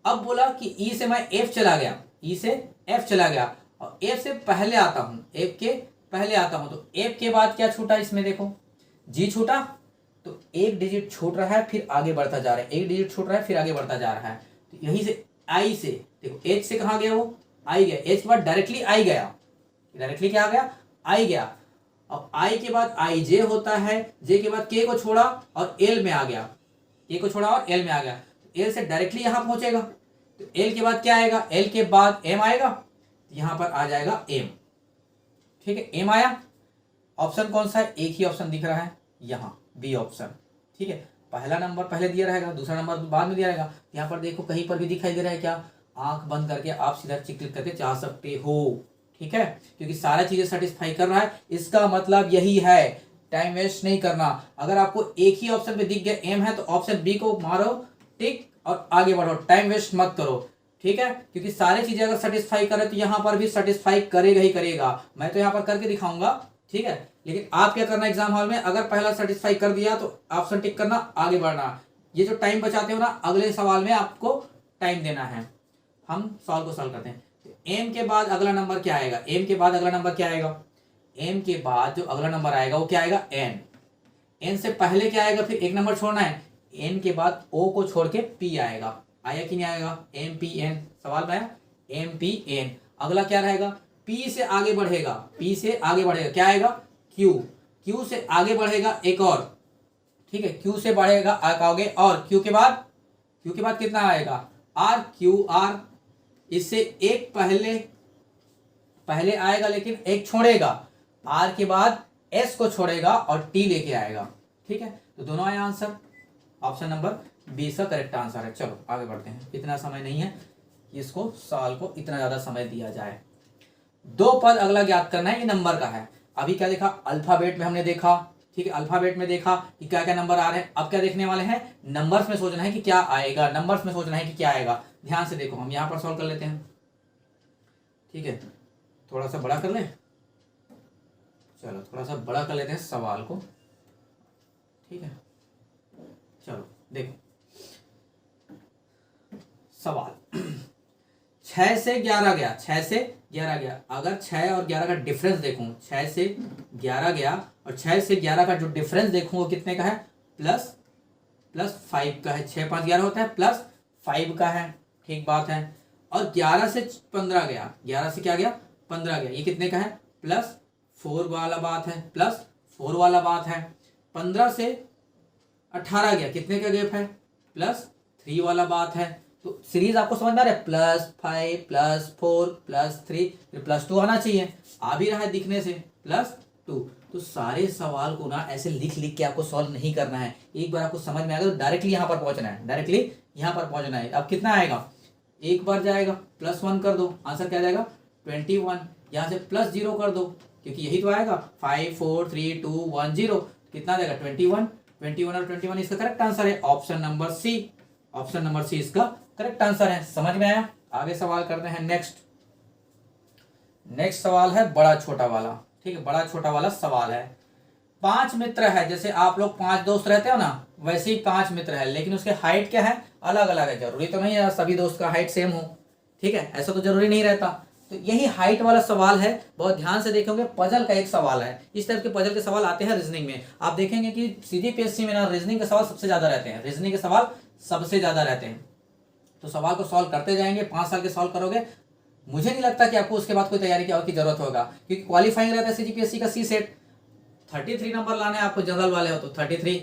Speaker 1: अब बोला कि E से मैं F चला गया, E से F चला गया और F से पहले आता हूं, F के पहले आता हूं, तो F के बाद क्या छूटा इसमें देखो, G छूटा, तो एक डिजिट छूट रहा है फिर आगे बढ़ता जा रहा है, एक डिजिट छूट रहा है फिर आगे बढ़ता जा रहा है। तो यहीं से I से देखो, H से कहाँ गया, वो I गया, H के बाद डायरेक्टली I गया, डायरेक्टली क्या आ गया, I गया। अब I के बाद I J होता है, J के बाद K को छोड़ा और L में आ गया, K को छोड़ा और L में आ गया, तो L से डायरेक्टली यहां पहुंचेगा, तो L के बाद क्या आएगा, L के बाद M आएगा, तो यहां पर आ जाएगा M, ठीक है, M आया। ऑप्शन कौन सा है, एक ही ऑप्शन दिख रहा है यहाँ, बी ऑप्शन, ठीक है, पहला नंबर पहले दिया रहेगा, दूसरा नंबर बाद में दिया रहेगा। यहाँ पर देखो कहीं पर भी दिखाई दे रहा है क्या, आंख बंद करके आप सीधा क्लिक करके जा सकते हो, ठीक है, क्योंकि सारा चीजें सेटिस्फाई कर रहा है, इसका मतलब यही है, टाइम वेस्ट नहीं करना। अगर आपको एक ही ऑप्शन पे दिख गया एम है तो ऑप्शन बी को मारो टिक और आगे बढ़ो, टाइम वेस्ट मत करो, ठीक है, क्योंकि सारी चीजें अगर सेटिस्फाई करे तो यहाँ पर भी सेटिस्फाई करेगा ही करेगा। मैं तो यहाँ पर करके दिखाऊंगा, ठीक है, लेकिन आप क्या करना एग्जाम हॉल में, अगर पहला सेटिस्फाई कर दिया तो ऑप्शन टिक करना, आगे बढ़ना। ये जो टाइम बचाते हो ना, अगले सवाल में आपको टाइम देना है। हम सवाल को सॉल्व करते हैं। एम के बाद अगला नंबर क्या आएगा, एम के बाद अगला नंबर क्या आएगा, एम के बाद जो अगला नंबर आएगा वो क्या आएगा, एन। एन से पहले क्या आएगा, फिर एक नंबर छोड़ना है, एन के बाद ओ को छोड़ के पी आएगा, आया कि नहीं आएगा, एम पी एन, सवाल में आया एम पी एन। अगला क्या रहेगा, पी से आगे बढ़ेगा, पी से आगे बढ़ेगा, क्या आएगा, क्यू। क्यू से आगे बढ़ेगा एक और, ठीक है, क्यू से बढ़ेगा आगे और क्यू के बाद कितना आएगा, आर, क्यू आर। इससे एक पहले आएगा लेकिन एक छोड़ेगा, आर के बाद एस को छोड़ेगा और टी लेके आएगा, ठीक है, तो दोनों आए आंसर, ऑप्शन नंबर बी इसका करेक्ट आंसर है। चलो आगे बढ़ते हैं, इतना समय नहीं है इसको सवाल को इतना ज्यादा समय दिया जाए। दो पद अगला ज्ञात करना है, ये नंबर का है। अभी क्या देखा, अल्फाबेट में हमने देखा, ठीक है, अल्फाबेट में देखा कि क्या क्या नंबर आ रहे हैं। अब क्या देखने वाले हैं, नंबर्स में सोचना है कि क्या आएगा, नंबर्स में सोचना है कि क्या आएगा। ध्यान से देखो, हम यहाँ पर सॉल्व कर लेते हैं, ठीक है, थोड़ा सा बड़ा कर लें, चलो थोड़ा सा बड़ा कर लेते हैं सवाल को, ठीक है। चलो देखो सवाल 6 से 11 गया, 6 से 11 गया। अगर 6 और 11 का डिफरेंस देखूं, 6 से 11 गया और 6 से 11 का जो डिफरेंस देखूं वो कितने का है, प्लस 5 का है। 6 5 11 होता है, प्लस 5 का है, ठीक बात है। और 11 से 15 गया, 11 से क्या गया, 15 गया, ये कितने का है, प्लस 4 वाला बात है, प्लस 4 वाला बात है। 15 से 18 गया, कितने का गैप है, प्लस 3 वाला बात है। तो सीरीज आपको समझ में आ रहा है, +5 +4 +3 फिर +2 आना चाहिए, आ भी रहा है दिखने से, +2। तो सारे सवाल को ना ऐसे लिख के आपको सॉल्व नहीं करना है, एक बार आपको समझ में आएगा तो डायरेक्टली यहाँ पर पहुंचना है, डायरेक्टली यहाँ पर पहुंचना है। अब कितना आएगा, एक बार जाएगा, +1 कर दो, आंसर क्या जाएगा 21। यहाँ से +0 कर दो, क्योंकि यही तो आएगा, 5 4 3 2 1 0, कितना जाएगा 21। 21 और 21 इसका करेक्ट आंसर है, option number C, option number C इसका करेक्ट आंसर है। समझ में आया, आगे सवाल करते हैं। नेक्स्ट सवाल है बड़ा छोटा वाला, ठीक है, बड़ा छोटा वाला सवाल है। 5 मित्र है, जैसे आप लोग 5 दोस्त रहते हो ना, वैसे ही 5 मित्र है, लेकिन उसके हाइट क्या है, अलग अलग है। जरूरी तो नहीं है सभी दोस्त का हाइट सेम हो, ठीक है, ऐसा तो जरूरी नहीं रहता। तो यही हाइट वाला सवाल है, बहुत ध्यान से देखेंगे, पजल का एक सवाल है। इस टाइप के पजल के सवाल आते हैं रीजनिंग में। आप देखेंगे कि CGPSC में ना रीजनिंग के सवाल सबसे ज्यादा रहते हैं, रीजनिंग के सवाल सबसे ज्यादा रहते हैं। तो सवाल को सॉल्व करते जाएंगे, 5 साल के सॉल्व करोगे, मुझे नहीं लगता कि आपको उसके बाद कोई तैयारी की जरूरत होगा, क्योंकि क्वालिफाइंग रहता है CGPSC का C सेट। 33 नंबर लाने हैं आपको, जनरल वाले हो तो 33,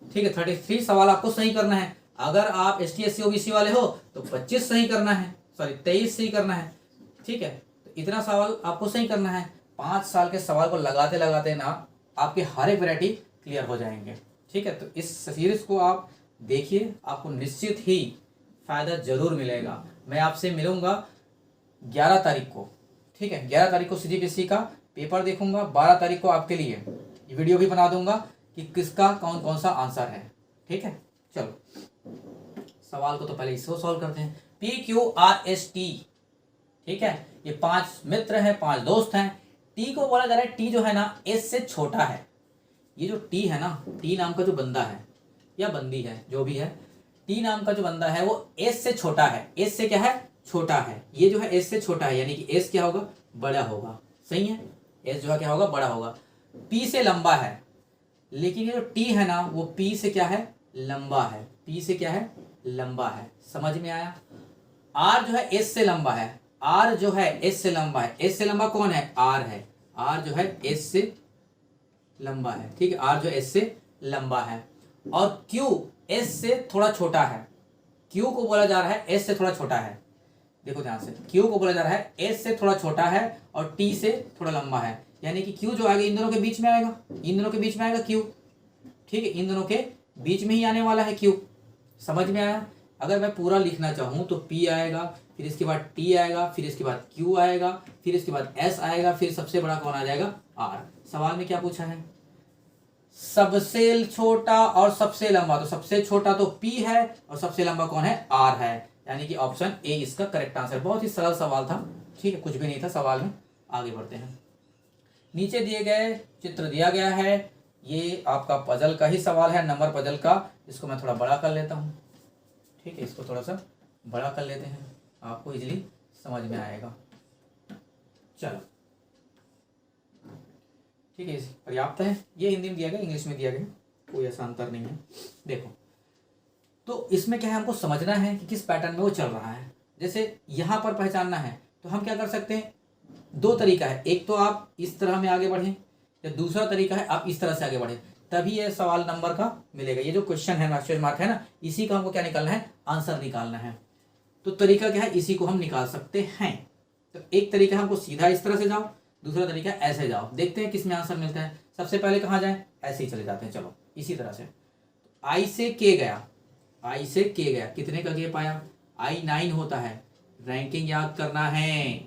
Speaker 1: ठीक है, 33 सवाल आपको सही करना है। अगर आप ST SC OBC वाले हो तो 25 सही करना है, सॉरी 23 सही करना है, ठीक है। तो इतना सवाल आपको सही करना है। 5 साल के सवाल को लगाते लगाते ना आपके हर एक वैरायटी क्लियर हो जाएंगे, ठीक है। तो इस सीरीज को आप देखिए, आपको निश्चित ही फायदा जरूर मिलेगा। मैं आपसे मिलूंगा 11 तारीख को, ठीक है। 11 तारीख को सीजीपीएससी का पेपर देखूंगा, 12 तारीख को आपके लिए वीडियो भी बना दूंगा कि किसका कौन कौन सा आंसर है, ठीक है। चलो सवाल को तो पहले इसको सॉल्व करते हैं। PQRST, ठीक है, ये 5 मित्र हैं, 5 दोस्त हैं। टी को बोला जा रहा है, टी जो है ना एस से छोटा है। ये जो टी है ना, टी नाम का जो बंदा है या बंदी है, जो भी है, टी नाम का जो बंदा है वो एस से छोटा है। एस से क्या है? छोटा है। ये जो है एस से छोटा है, यानी कि एस क्या होगा? बड़ा होगा। सही है, एस जो है क्या होगा? बड़ा होगा। पी से लंबा है, लेकिन ये जो टी है ना वो पी से क्या है? लंबा है। पी से क्या है? लंबा है। समझ में आया? आर जो है एस से लंबा है। आर जो है एस से लंबा है। एस से लंबा कौन है? आर है। आर जो है एस से लंबा है, ठीक है। आर जो एस से लंबा है। और क्यू एस से थोड़ा छोटा है। क्यू को बोला जा रहा है एस से थोड़ा छोटा है। देखो ध्यान से, क्यू को बोला जा रहा है एस से थोड़ा छोटा है और टी से थोड़ा लंबा है, यानी कि क्यू जो आएगा इन दोनों के बीच में आएगा। इन दोनों के बीच में आएगा क्यू, ठीक है। इन दोनों के बीच में ही आने वाला है क्यू। समझ में आया? अगर मैं पूरा लिखना चाहूं तो पी आएगा, फिर इसके बाद टी आएगा, फिर इसके बाद क्यू आएगा, फिर इसके बाद एस आएगा, फिर सबसे बड़ा कौन आ जाएगा? आर। सवाल में क्या पूछा है? सबसे छोटा और सबसे लंबा। तो सबसे छोटा तो पी है और सबसे लंबा कौन है? आर है, यानी कि ऑप्शन ए इसका करेक्ट आंसर। बहुत ही सरल सवाल था, ठीक है, कुछ भी नहीं था सवाल में। आगे बढ़ते हैं। नीचे दिए गए चित्र दिया गया है, ये आपका पजल का ही सवाल है, नंबर पजल का। इसको मैं थोड़ा बड़ा कर लेता हूँ, ठीक है, इसको थोड़ा सा बड़ा कर लेते हैं, आपको इजीली समझ में आएगा। चलो ठीक है, पर्याप्त है। ये हिंदी में दिया गया, इंग्लिश में दिया गया, कोई ऐसा अंतर नहीं है। देखो तो इसमें क्या है, हमको समझना है कि किस पैटर्न में वो चल रहा है। जैसे यहाँ पर पहचानना है तो हम क्या कर सकते हैं? 2 तरीका है। एक तो आप इस तरह में आगे बढ़ें, या दूसरा तरीका है आप इस तरह से आगे बढ़ें, तभी ये सवाल नंबर का मिलेगा। ये जो क्वेश्चन है क्वेश्चन मार्क है ना, इसी का हमको क्या निकालना है? आंसर निकालना है। तो तरीका क्या है? इसी को हम निकाल सकते हैं। तो एक तरीका हमको सीधा इस तरह से जाओ, दूसरा तरीका ऐसे जाओ। देखते हैं किसमें आंसर मिलता है। सबसे पहले कहाँ जाए? ऐसे ही चले जाते हैं। चलो इसी तरह से आई से के गया, आई से के गया, कितने का गेप आया? आई 9 होता है। रैंकिंग याद करना है,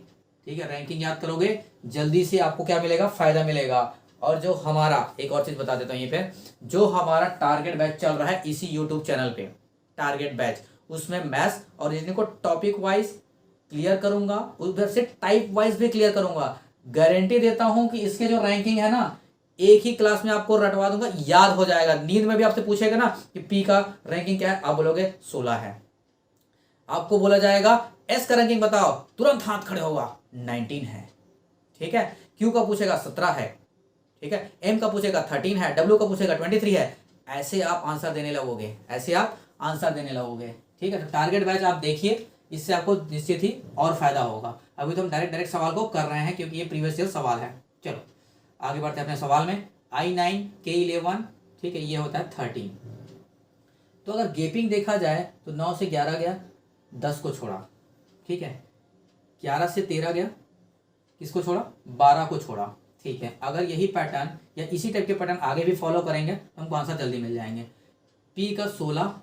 Speaker 1: ठीक है। रैंकिंग याद करोगे जल्दी से आपको क्या मिलेगा? फायदा मिलेगा। और जो हमारा, एक और चीज बता देता हूँ ये पे, जो हमारा टारगेट बैच चल रहा है इसी यूट्यूब चैनल पे, टारगेट बैच, उसमें मैथ्स और रीजनिंग को टॉपिक वाइज क्लियर करूंगा, उधर से टाइप वाइज भी क्लियर करूंगा। गारंटी देता हूं कि इसके जो रैंकिंग है ना, एक ही क्लास में आपको रटवा दूंगा, याद हो जाएगा। नींद में भी आपसे पूछेगा ना कि पी का रैंकिंग क्या है, आप बोलोगे 16 है। आपको बोला जाएगा एस का रैंकिंग बताओ, तुरंत हाथ खड़े होगा 19 है, ठीक है। क्यू का पूछेगा 17 है, ठीक है। एम का पूछेगा 13 है, डब्ल्यू का पूछेगा 23 है। ऐसे आप आंसर देने लगोगे, ऐसे आप आंसर देने लगोगे, ठीक है। तो टारगेट बैच आप देखिए, इससे आपको निश्चित ही और फायदा होगा। अभी तो हम डायरेक्ट सवाल को कर रहे हैं क्योंकि ये प्रीवियस ईयर सवाल है। चलो आगे बढ़ते हैं अपने सवाल में। I9 K11, ठीक है, ये होता है 13। तो अगर गेपिंग देखा जाए तो 9 से 11 गया, 10 को छोड़ा, ठीक है। 11 से 13 गया, किसको छोड़ा? 12 को छोड़ा, ठीक है। अगर यही पैटर्न या इसी टाइप के पैटर्न आगे भी फॉलो करेंगे तो हमको आंसर जल्दी मिल जाएंगे। पी का 16,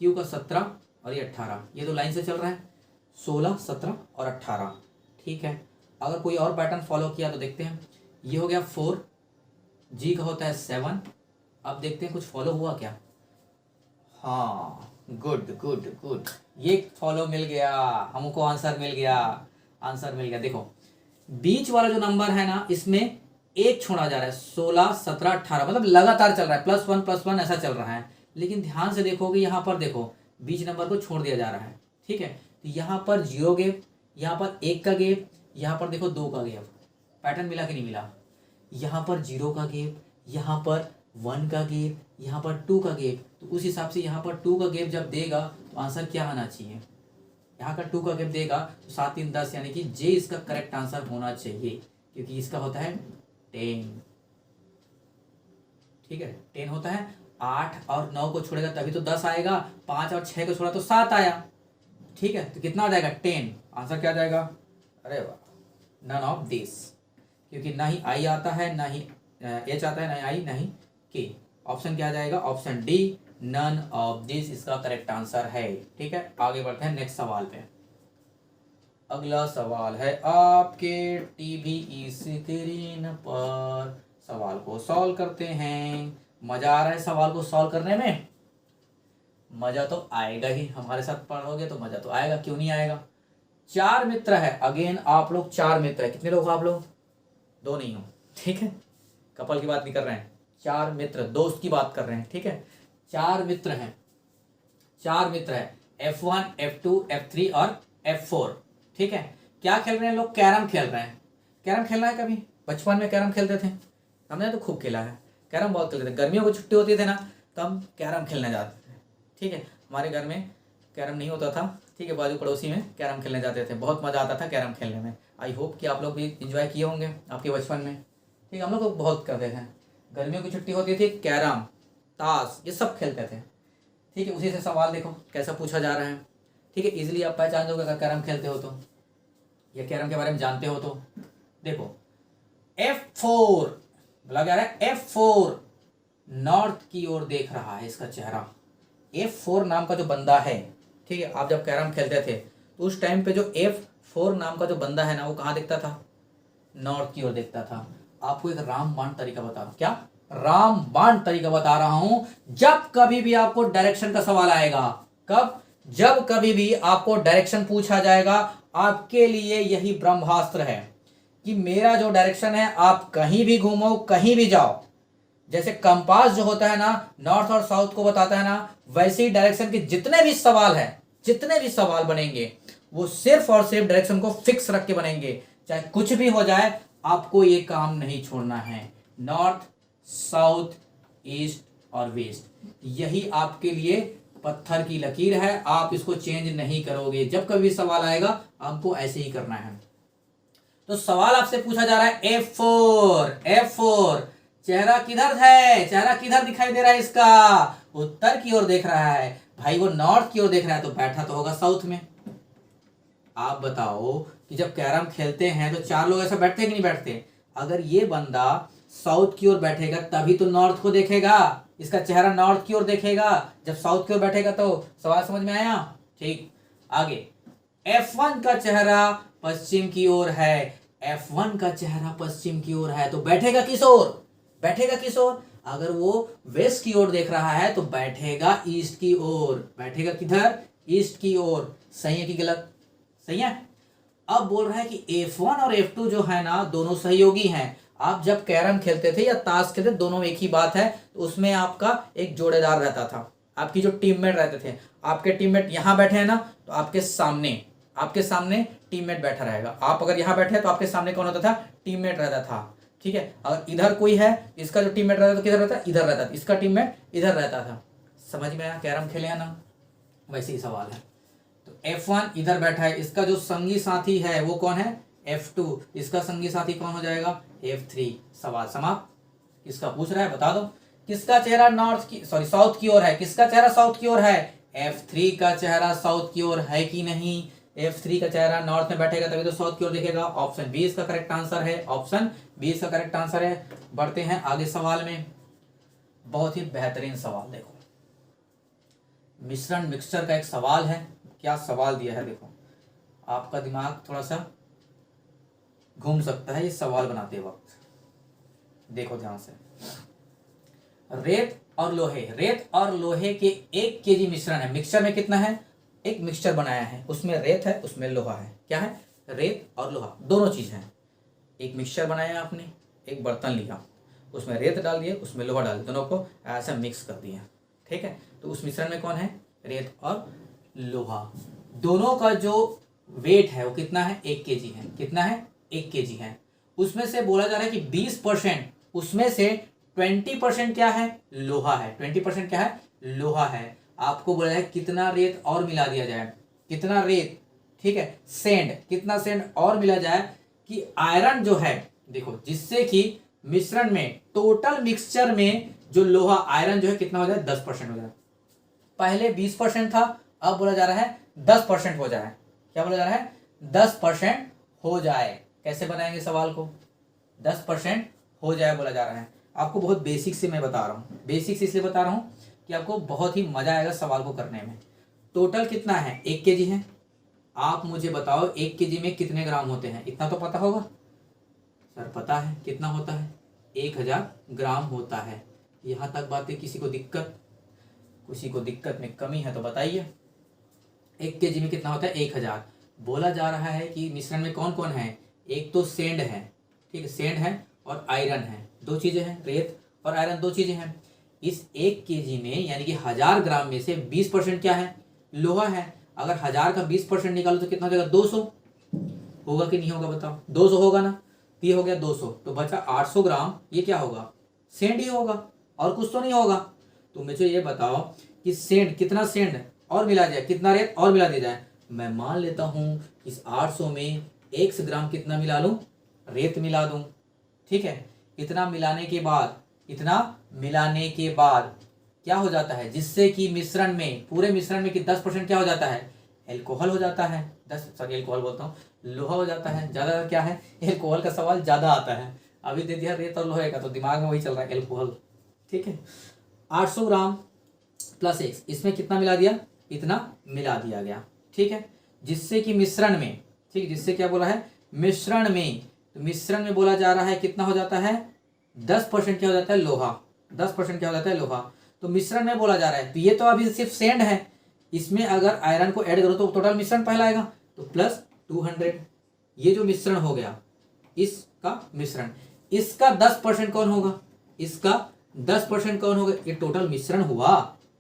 Speaker 1: क्यू का 17 और ये 18, ये तो लाइन से चल रहा है, 16, 17 और 18, ठीक है। अगर कोई और पैटर्न फॉलो किया तो देखते हैं। ये हो गया 4, जी का होता है 7। अब देखते हैं कुछ फॉलो हुआ क्या। हाँ, गुड गुड गुड, ये फॉलो मिल गया हमको, आंसर मिल गया, आंसर मिल गया। देखो बीच वाला जो नंबर है ना, इसमें एक छोड़ा जा रहा है, 16, 17, 18, मतलब लगातार चल रहा है, +1 ऐसा चल रहा है। लेकिन ध्यान से देखोगे यहाँ पर, देखो बीच नंबर को छोड़ दिया जा रहा है, ठीक है। तो यहाँ पर 0 गेप, यहाँ पर 1 का गेप, यहाँ पर देखो 2 का गेप। पैटर्न मिला कि नहीं मिला? यहाँ पर 0 का गेप, यहाँ पर 1 का गेप, यहाँ पर 2 का गेप। तो उस हिसाब से यहाँ पर 2 का गेप जब देगा तो आंसर क्या आना चाहिए? यहाँ का 2 का गेप देगा तो 7, 3, 10, यानी कि जे इसका करेक्ट आंसर होना चाहिए, क्योंकि इसका होता है 10, ठीक है। 10 होता है। 8 और 9 को छोड़ेगा तभी तो 10 आएगा, 5 और 6 को छोड़ा तो 7 आया, ठीक है। तो कितना आ जाएगा? 10। आंसर क्या आ जाएगा? अरे वाह, नन ऑफ दिस, क्योंकि ना ही आई आता है, ना ही एच आता है, ना ही आई, ना ही के। ऑप्शन क्या आ जाएगा? Option D, none of this इसका करेक्ट आंसर है। ठीक है, आगे बढ़ते हैं नेक्स्ट सवाल पे। अगला सवाल है आपके टीवी स्क्रीन पर। सवाल को सॉल्व करते हैं। मजा आ रहा है सवाल को सॉल्व करने में? मजा तो आएगा ही, हमारे साथ पढ़ोगे तो मजा तो आएगा, क्यों नहीं आएगा। 4 मित्र है, अगेन आप लोग 4 मित्र है। कितने लोग हो आप लोग? 2 नहीं हो, ठीक है, कपल की बात नहीं कर रहे हैं, 4 मित्र, दोस्त की बात कर रहे हैं। ठीक है, 4 मित्र हैं, 4 मित्र है, F1 F2 F3 और F4। ठीक है, क्या खेल रहे हैं लोग? कैरम खेल रहे हैं। कैरम खेलना है कभी? बचपन में कैरम खेलते थे, हमने तो खूब खेला है कैरम, बहुत खेलते थे। गर्मियों की छुट्टी होती थी ना, तो हम कैरम खेलने जाते थे। ठीक है, हमारे घर में कैरम नहीं होता था, ठीक है, बाजू पड़ोसी में कैरम खेलने जाते थे, बहुत मज़ा आता था कैरम खेलने में। आई होप कि आप लोग भी इंजॉय किए होंगे आपके बचपन में। ठीक है, हम लोग तो बहुत करते थे, गर्मियों की छुट्टी होती थी, कैरम, ताश, ये सब खेलते थे। ठीक है, उसी से सवाल देखो कैसा पूछा जा रहा है। ठीक है, इजीली आप पहचान दोगे अगर कैरम खेलते हो तो, या कैरम के बारे में जानते हो तो। देखो F4 बोला जा रहा है, F4 नॉर्थ की ओर देख रहा है इसका चेहरा। F4 नाम का जो बंदा है, ठीक है, आप जब कैरम खेलते थे तो उस टाइम पे जो F4 नाम का जो बंदा है ना, वो कहाँ दिखता था? नॉर्थ की ओर दिखता था। आपको एक रामबाण तरीका बता रहा हूं। क्या? रामबाण तरीका बता रहा हूं। जब कभी भी आपको डायरेक्शन का सवाल आएगा, कब? जब कभी भी आपको डायरेक्शन पूछा जाएगा, आपके लिए यही ब्रह्मास्त्र है कि मेरा जो डायरेक्शन है, आप कहीं भी घूमो, कहीं भी जाओ, जैसे कंपास जो होता है ना, नॉर्थ और साउथ को बताता है ना, वैसे ही डायरेक्शन के जितने भी सवाल हैं, जितने भी सवाल बनेंगे, वो सिर्फ और सिर्फ डायरेक्शन को फिक्स रख के बनेंगे। चाहे कुछ भी हो जाए, आपको ये काम नहीं छोड़ना है। नॉर्थ, साउथ, ईस्ट और वेस्ट, यही आपके लिए पत्थर की लकीर है, आप इसको चेंज नहीं करोगे। जब कभी सवाल आएगा, आपको ऐसे ही करना है। तो सवाल आपसे पूछा जा रहा है F4 चेहरा किधर है? चेहरा किधर दिखाई दे रहा है इसका? उत्तर की ओर देख रहा है। भाई वो नॉर्थ की ओर देख रहा है तो बैठा तो होगा साउथ में। आप बताओ कि जब कैरम खेलते हैं तो 4 लोग ऐसा बैठते कि नहीं बैठते? अगर ये बंदा साउथ की ओर बैठेगा तभी तो नॉर्थ को देखेगा, इसका चेहरा नॉर्थ की ओर देखेगा। जब साउथ की ओर बैठेगा तो सवाल समझ में आया? ठीक, आगे। F1 का चेहरा पश्चिम की ओर है, F1 का चेहरा पश्चिम की ओर है, तो बैठेगा किस ओर? बैठेगा किस ओर? अगर वो वेस्ट की ओर देख रहा है तो बैठेगा ईस्ट की ओर। बैठेगा किधर? ईस्ट की ओर। सही है कि गलत? सही है। अब बोल रहा है कि F1 और F2 जो है ना, दोनों सहयोगी हैं। आप जब कैरम खेलते थे या ताश खेलते थे, दोनों एक ही बात है, तो उसमें आपका एक जोड़ेदार रहता था, आपकी जो टीममेट रहते थे। आपके टीममेट यहाँ बैठे हैं ना, तो आपके सामने टीममेट बैठा रहेगा। आप अगर यहाँ बैठे हैं तो आपके सामने कौन होता था? टीममेट रहता था। ठीक है, अगर इधर कोई है, इसका जो टीममेट रहता था किधर रहता? इधर रहता था, इसका टीममेट इधर रहता था। समझ में आया? कैरम खेले हैं ना, वैसे ही सवाल है। तो F1 इधर बैठा है, इसका जो संगी साथी है वो कौन है? F2। इसका संगी साथी कौन हो जाएगा? F3। सवाल समाप्त। इसका पूछ रहा है, बता दो किसका चेहरा साउथ की ओर है? किसका चेहरा साउथ की ओर है? F3 का चेहरा साउथ की ओर है कि नहीं? F3 का चेहरा नॉर्थ में बैठेगा तभी तो साउथ की ओर देखेगा। ऑप्शन बी इसका करेक्ट आंसर है। ऑप्शन बी इसका करेक्ट आंसर है। बढ़ते हैं आगे सवाल में। बहुत ही बेहतरीन सवाल देखो, मिश्रण मिक्सचर का एक सवाल है। क्या सवाल दिया है देखो, आपका दिमाग थोड़ा सा घूम सकता है ये सवाल बनाते वक्त। देखो ध्यान से, रेत और लोहे के 1 kg मिश्रण है। मिक्सचर में कितना है? एक मिक्सचर बनाया है, उसमें रेत है, उसमें लोहा है। क्या है? रेत और लोहा, दोनों चीज है। एक मिक्सचर बनाया आपने, एक बर्तन लिया, उसमें रेत डाल दिए, उसमें लोहा डाल दिया, दोनों को ऐसा मिक्स कर दिया। ठीक है, तो उस मिश्रण में कौन है? रेत और लोहा। दोनों का जो वेट है वो कितना है? 1 kg है। कितना है? 1 kg है। उसमें से बोला जा रहा है कि 20%, उसमें से 20% क्या है? लोहा है। 20% क्या है? लोहा है। आपको बोला है कितना रेत और मिला दिया जाए, कितना रेत, ठीक है, सेंड, कितना सेंड और मिला जाए कि आयरन जो है, देखो, जिससे कि मिश्रण में, टोटल मिक्सचर में जो लोहा आयरन जो है कितना हो जाए? 10% हो जाए। पहले 20% था, अब बोला जा रहा है 10% हो जाए। क्या बोला जा रहा है? 10% हो जाए। कैसे बनाएंगे सवाल को? 10% हो जाए बोला जा रहा है। आपको बहुत बेसिक से मैं बता रहा हूँ। बेसिक से इसलिए बता रहा हूँ कि आपको बहुत ही मजा आएगा सवाल को करने में। टोटल कितना है, 1 kg है। आप मुझे बताओ 1 kg में कितने ग्राम होते हैं, इतना तो पता होगा। सर पता है, कितना होता है, 1000 ग्राम होता है। यहाँ तक बातें किसी को दिक्कत में कमी है तो बताइए। 1 kg में कितना होता है, 1000। बोला जा रहा है कि मिश्रण में कौन कौन है, एक तो सेंड है, ठीक है, सेंड है और आयरन है, 2 चीजें हैं, रेत और आयरन 2 चीजें हैं। इस 1 kg में यानी कि 1000 ग्राम में से 20% क्या है, लोहा है। अगर 1000 का 20% निकालो तो कितना हो जाएगा, 200 होगा कि नहीं होगा बताओ, 200 होगा ना। तो ये हो गया 200, तो बचा 800 ग्राम, ये क्या होगा, सेंड ही होगा, और कुछ तो नहीं होगा। तो मुझे ये बताओ कि सेंड, कितना सेंड और मिला जाए, कितना रेत और मिला दिया जाए। मैं मान लेता हूं इस 800 में 100 ग्राम कितना मिला लूं, रेत मिला दूं, ठीक है। इतना मिलाने के बाद क्या हो जाता है, जिससे कि मिश्रण में, पूरे मिश्रण में कि 10% क्या हो जाता है, एल्कोहल हो जाता है। एल्कोहल बोलता हूँ, लोहा हो जाता है। ज्यादा क्या है, एल्कोहल का सवाल ज्यादा आता है। अभी दे दिया रेत और लोहे का, तो दिमाग में वही चल रहा है, एल्कोहल, ठीक है। 800 ग्राम प्लस 1, इसमें कितना मिला दिया, इतना मिला दिया गया, ठीक है। जिससे कि मिश्रण में, ठीक, जिससे क्या बोला है, मिश्रण में, तो मिश्रण में बोला जा रहा है कितना हो जाता है, 10% क्या हो जाता है, लोहा, 10% क्या हो जाता है, लोहा। तो मिश्रण में बोला जा रहा है, तो ये तो अभी सिर्फ सेंड है, इसमें अगर आयरन को ऐड करो तो टोटल मिश्रण पहला आएगा, तो प्लस 200। ये जो मिश्रण हो गया, इसका मिश्रण, इसका 10% कौन होगा, इसका 10% कौन होगा, ये टोटल मिश्रण हुआ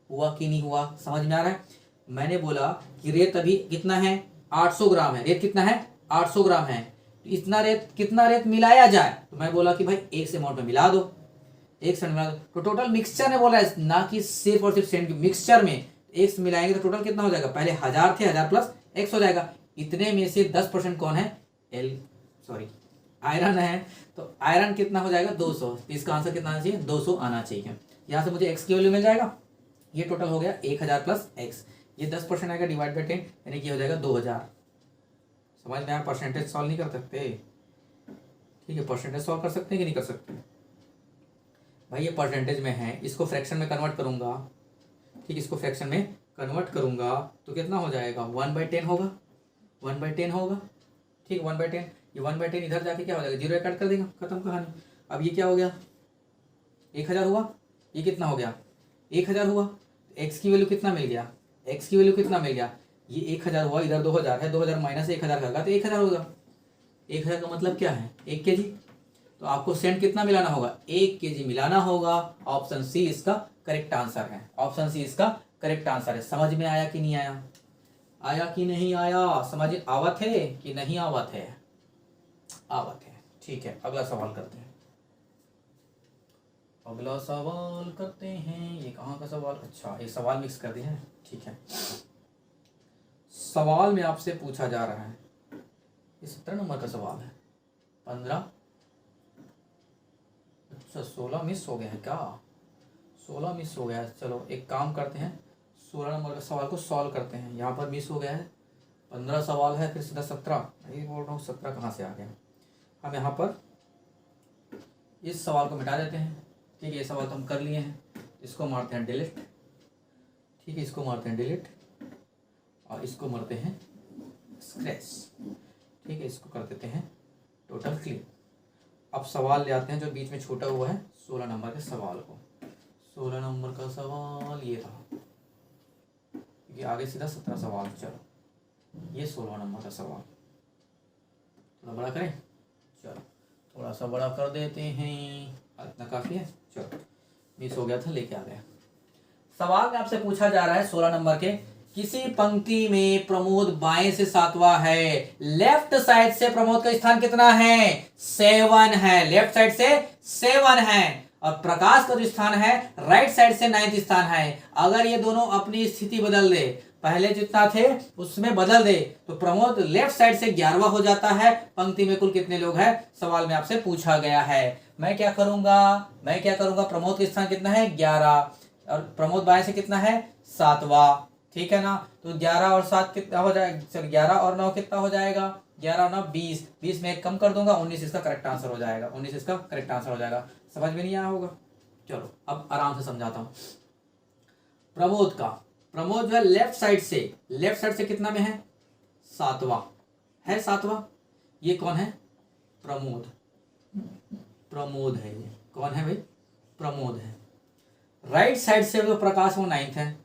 Speaker 1: कि नहीं हुआ, समझ में आ रहा है। मैंने बोला कि रेत अभी कितना है, 800 ग्राम है, रेत कितना है, 800 ग्राम है। तो कितना रेत मिलाया जाए, तो मैं बोला कि भाई एक से अमाउंट में मिला दो, एक से मिला दो। तो टोटल मिक्सचर ने बोला है, ना कि सिर्फ और सिर्फ सेंड की, मिक्सचर में एक से मिलाएंगे तो टोटल कितना हो जाएगा, पहले 1000 थे, 1000 प्लस x हो जाएगा। इतने में से 10% कौन है, आयरन है। तो आयरन कितना हो जाएगा, 200। इसका आंसर कितना आना चाहिए, 200 आना चाहिए। यहाँ से मुझे x की वैल्यू मिल जाएगा, ये टोटल हो गया 1000 प्लस x, ये 10% आएगा डिवाइड बाई 10, यानी कि हो जाएगा 2000। समझ में आया, परसेंटेज सॉल्व नहीं कर सकते, ठीक है, परसेंटेज सॉल्व कर सकते हैं कि नहीं कर सकते भाई, ये परसेंटेज में है, इसको फ्रैक्शन में कन्वर्ट करूंगा, ठीक, इसको फ्रैक्शन में कन्वर्ट करूंगा तो कितना हो जाएगा, 1/10 होगा, 1/10 होगा, ठीक, 1/10। ये 1/10 इधर जाके क्या हो जाएगा, 0 कट कर देगा, खत्म कहानी। अब ये क्या हो गया, 1000 हुआ, ये कितना हो गया, 1000 हुआ। एक्स की वैल्यू कितना मिल गया, एक्स की वैल्यू कितना मिल गया, ये 1000 हुआ, इधर 2000 है, 2000 माइनस 1000 करगा तो 1000 होगा। 1000 का मतलब क्या है, 1 kg। तो आपको सेंड कितना मिलाना होगा, 1 kg मिलाना होगा। ऑप्शन सी इसका करेक्ट आंसर है, ऑप्शन सी इसका करेक्ट आंसर है। समझ में आया कि नहीं आया, आया कि नहीं आया, समझ आवत है कि नहीं आवत है, आवत है, ठीक है। अगला सवाल करते हैं, अगला सवाल करते हैं। ये कहाँ का सवाल, अच्छा एक सवाल मिक्स कर दिए हैं, ठीक है। सवाल में आपसे पूछा जा रहा है, ये 17 नंबर का सवाल है, 15, अच्छा 16 मिस हो गया है क्या, 16 मिस हो गया है। चलो एक काम करते हैं, 16 नंबर का सवाल को सॉल्व करते हैं। यहाँ पर मिस हो गया है, 15 सवाल है, फिर सीधा 17, ये बोल रहा हूँ 17 कहाँ से आ गया। हम यहाँ पर इस सवाल को मिटा देते हैं, ठीक है, ये सवाल तो हम कर लिए हैं, इसको मारते हैं डिलीट, ठीक है, इसको मारते हैं डिलीट और इसको मारते हैं स्क्रैच, ठीक है, इसको कर देते हैं टोटल क्लियर। अब सवाल ले आते हैं जो बीच में छूटा हुआ है, 16 नंबर के सवाल को। 16 नंबर का सवाल ये था, ये आगे सीधा 17 सवाल। चलो ये 16 नंबर का सवाल थोड़ा बड़ा करें, चलो थोड़ा सा बड़ा कर देते हैं, इतना काफ़ी है। चलो मिस हो गया था, लेके आ गया। सवाल में आपसे पूछा जा रहा है 16 नंबर के, किसी पंक्ति में प्रमोद बाएं से 7वां है, लेफ्ट साइड से प्रमोद का स्थान कितना है, 7 है, लेफ्ट साइड से 7 है, और प्रकाश का जो स्थान है राइट साइड से 9th स्थान है। अगर ये दोनों अपनी स्थिति बदल दे, पहले जितना थे उसमें बदल दे, तो प्रमोद लेफ्ट साइड से 11वां हो जाता है। पंक्ति में कुल कितने लोग हैं, सवाल में आपसे पूछा गया है। मैं क्या करूंगा, प्रमोद का स्थान कितना है, 11, और प्रमोद बाएं से कितना है, 7वां, ठीक है ना। तो 11 और 7 कितना हो जाएगा, 11 और 9 कितना हो जाएगा, 11 और 9 20, 20 में एक कम कर दूंगा, 19 इसका करेक्ट आंसर हो जाएगा, 19 इसका करेक्ट आंसर हो जाएगा। समझ में नहीं आया होगा, चलो अब आराम से समझाता हूँ। प्रमोद का, प्रमोद जो है लेफ्ट साइड से कितना में है, 7वां है, 7वां। ये कौन है, प्रमोद, प्रमोद है, ये कौन है भाई, प्रमोद है। राइट साइड से जो प्रकाश वो 9th है।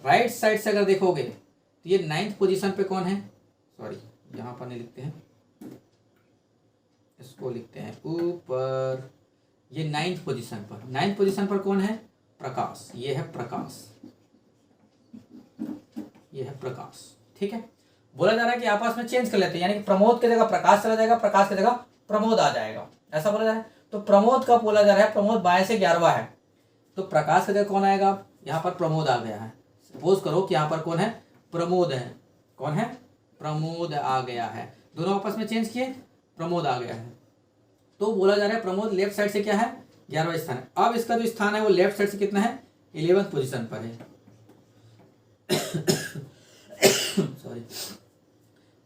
Speaker 1: राइट साइड से अगर देखोगे तो ये 9th पोजीशन पे कौन है, सॉरी यहां पर नहीं लिखते हैं, इसको लिखते हैं ऊपर। ये 9th पोजीशन पर कौन है, प्रकाश। ये है प्रकाश, ये है प्रकाश। ठीक है, बोला जा रहा है कि आपस में चेंज कर लेते हैं, यानी कि प्रमोद की जगह प्रकाश चला जाएगा, प्रकाश की जगह प्रमोद आ जाएगा, ऐसा बोला जा रहा है। तो प्रमोद का बोला जा रहा है, प्रमोद बाएं से 11वां है, तो प्रकाश की जगह कौन आएगा, यहाँ पर प्रमोद आ गया है। सपोज करो कि यहाँ पर कौन है, प्रमोद है, कौन है, प्रमोद आ गया है। दोनों आपस में चेंज किए, प्रमोद आ गया है। तो बोला जा रहा है प्रमोद लेफ्ट साइड से क्या है, 11वां स्थान है। अब इसका जो स्थान है वो लेफ्ट साइड से कितना है, 11th पोजीशन पर है। सॉरी, तो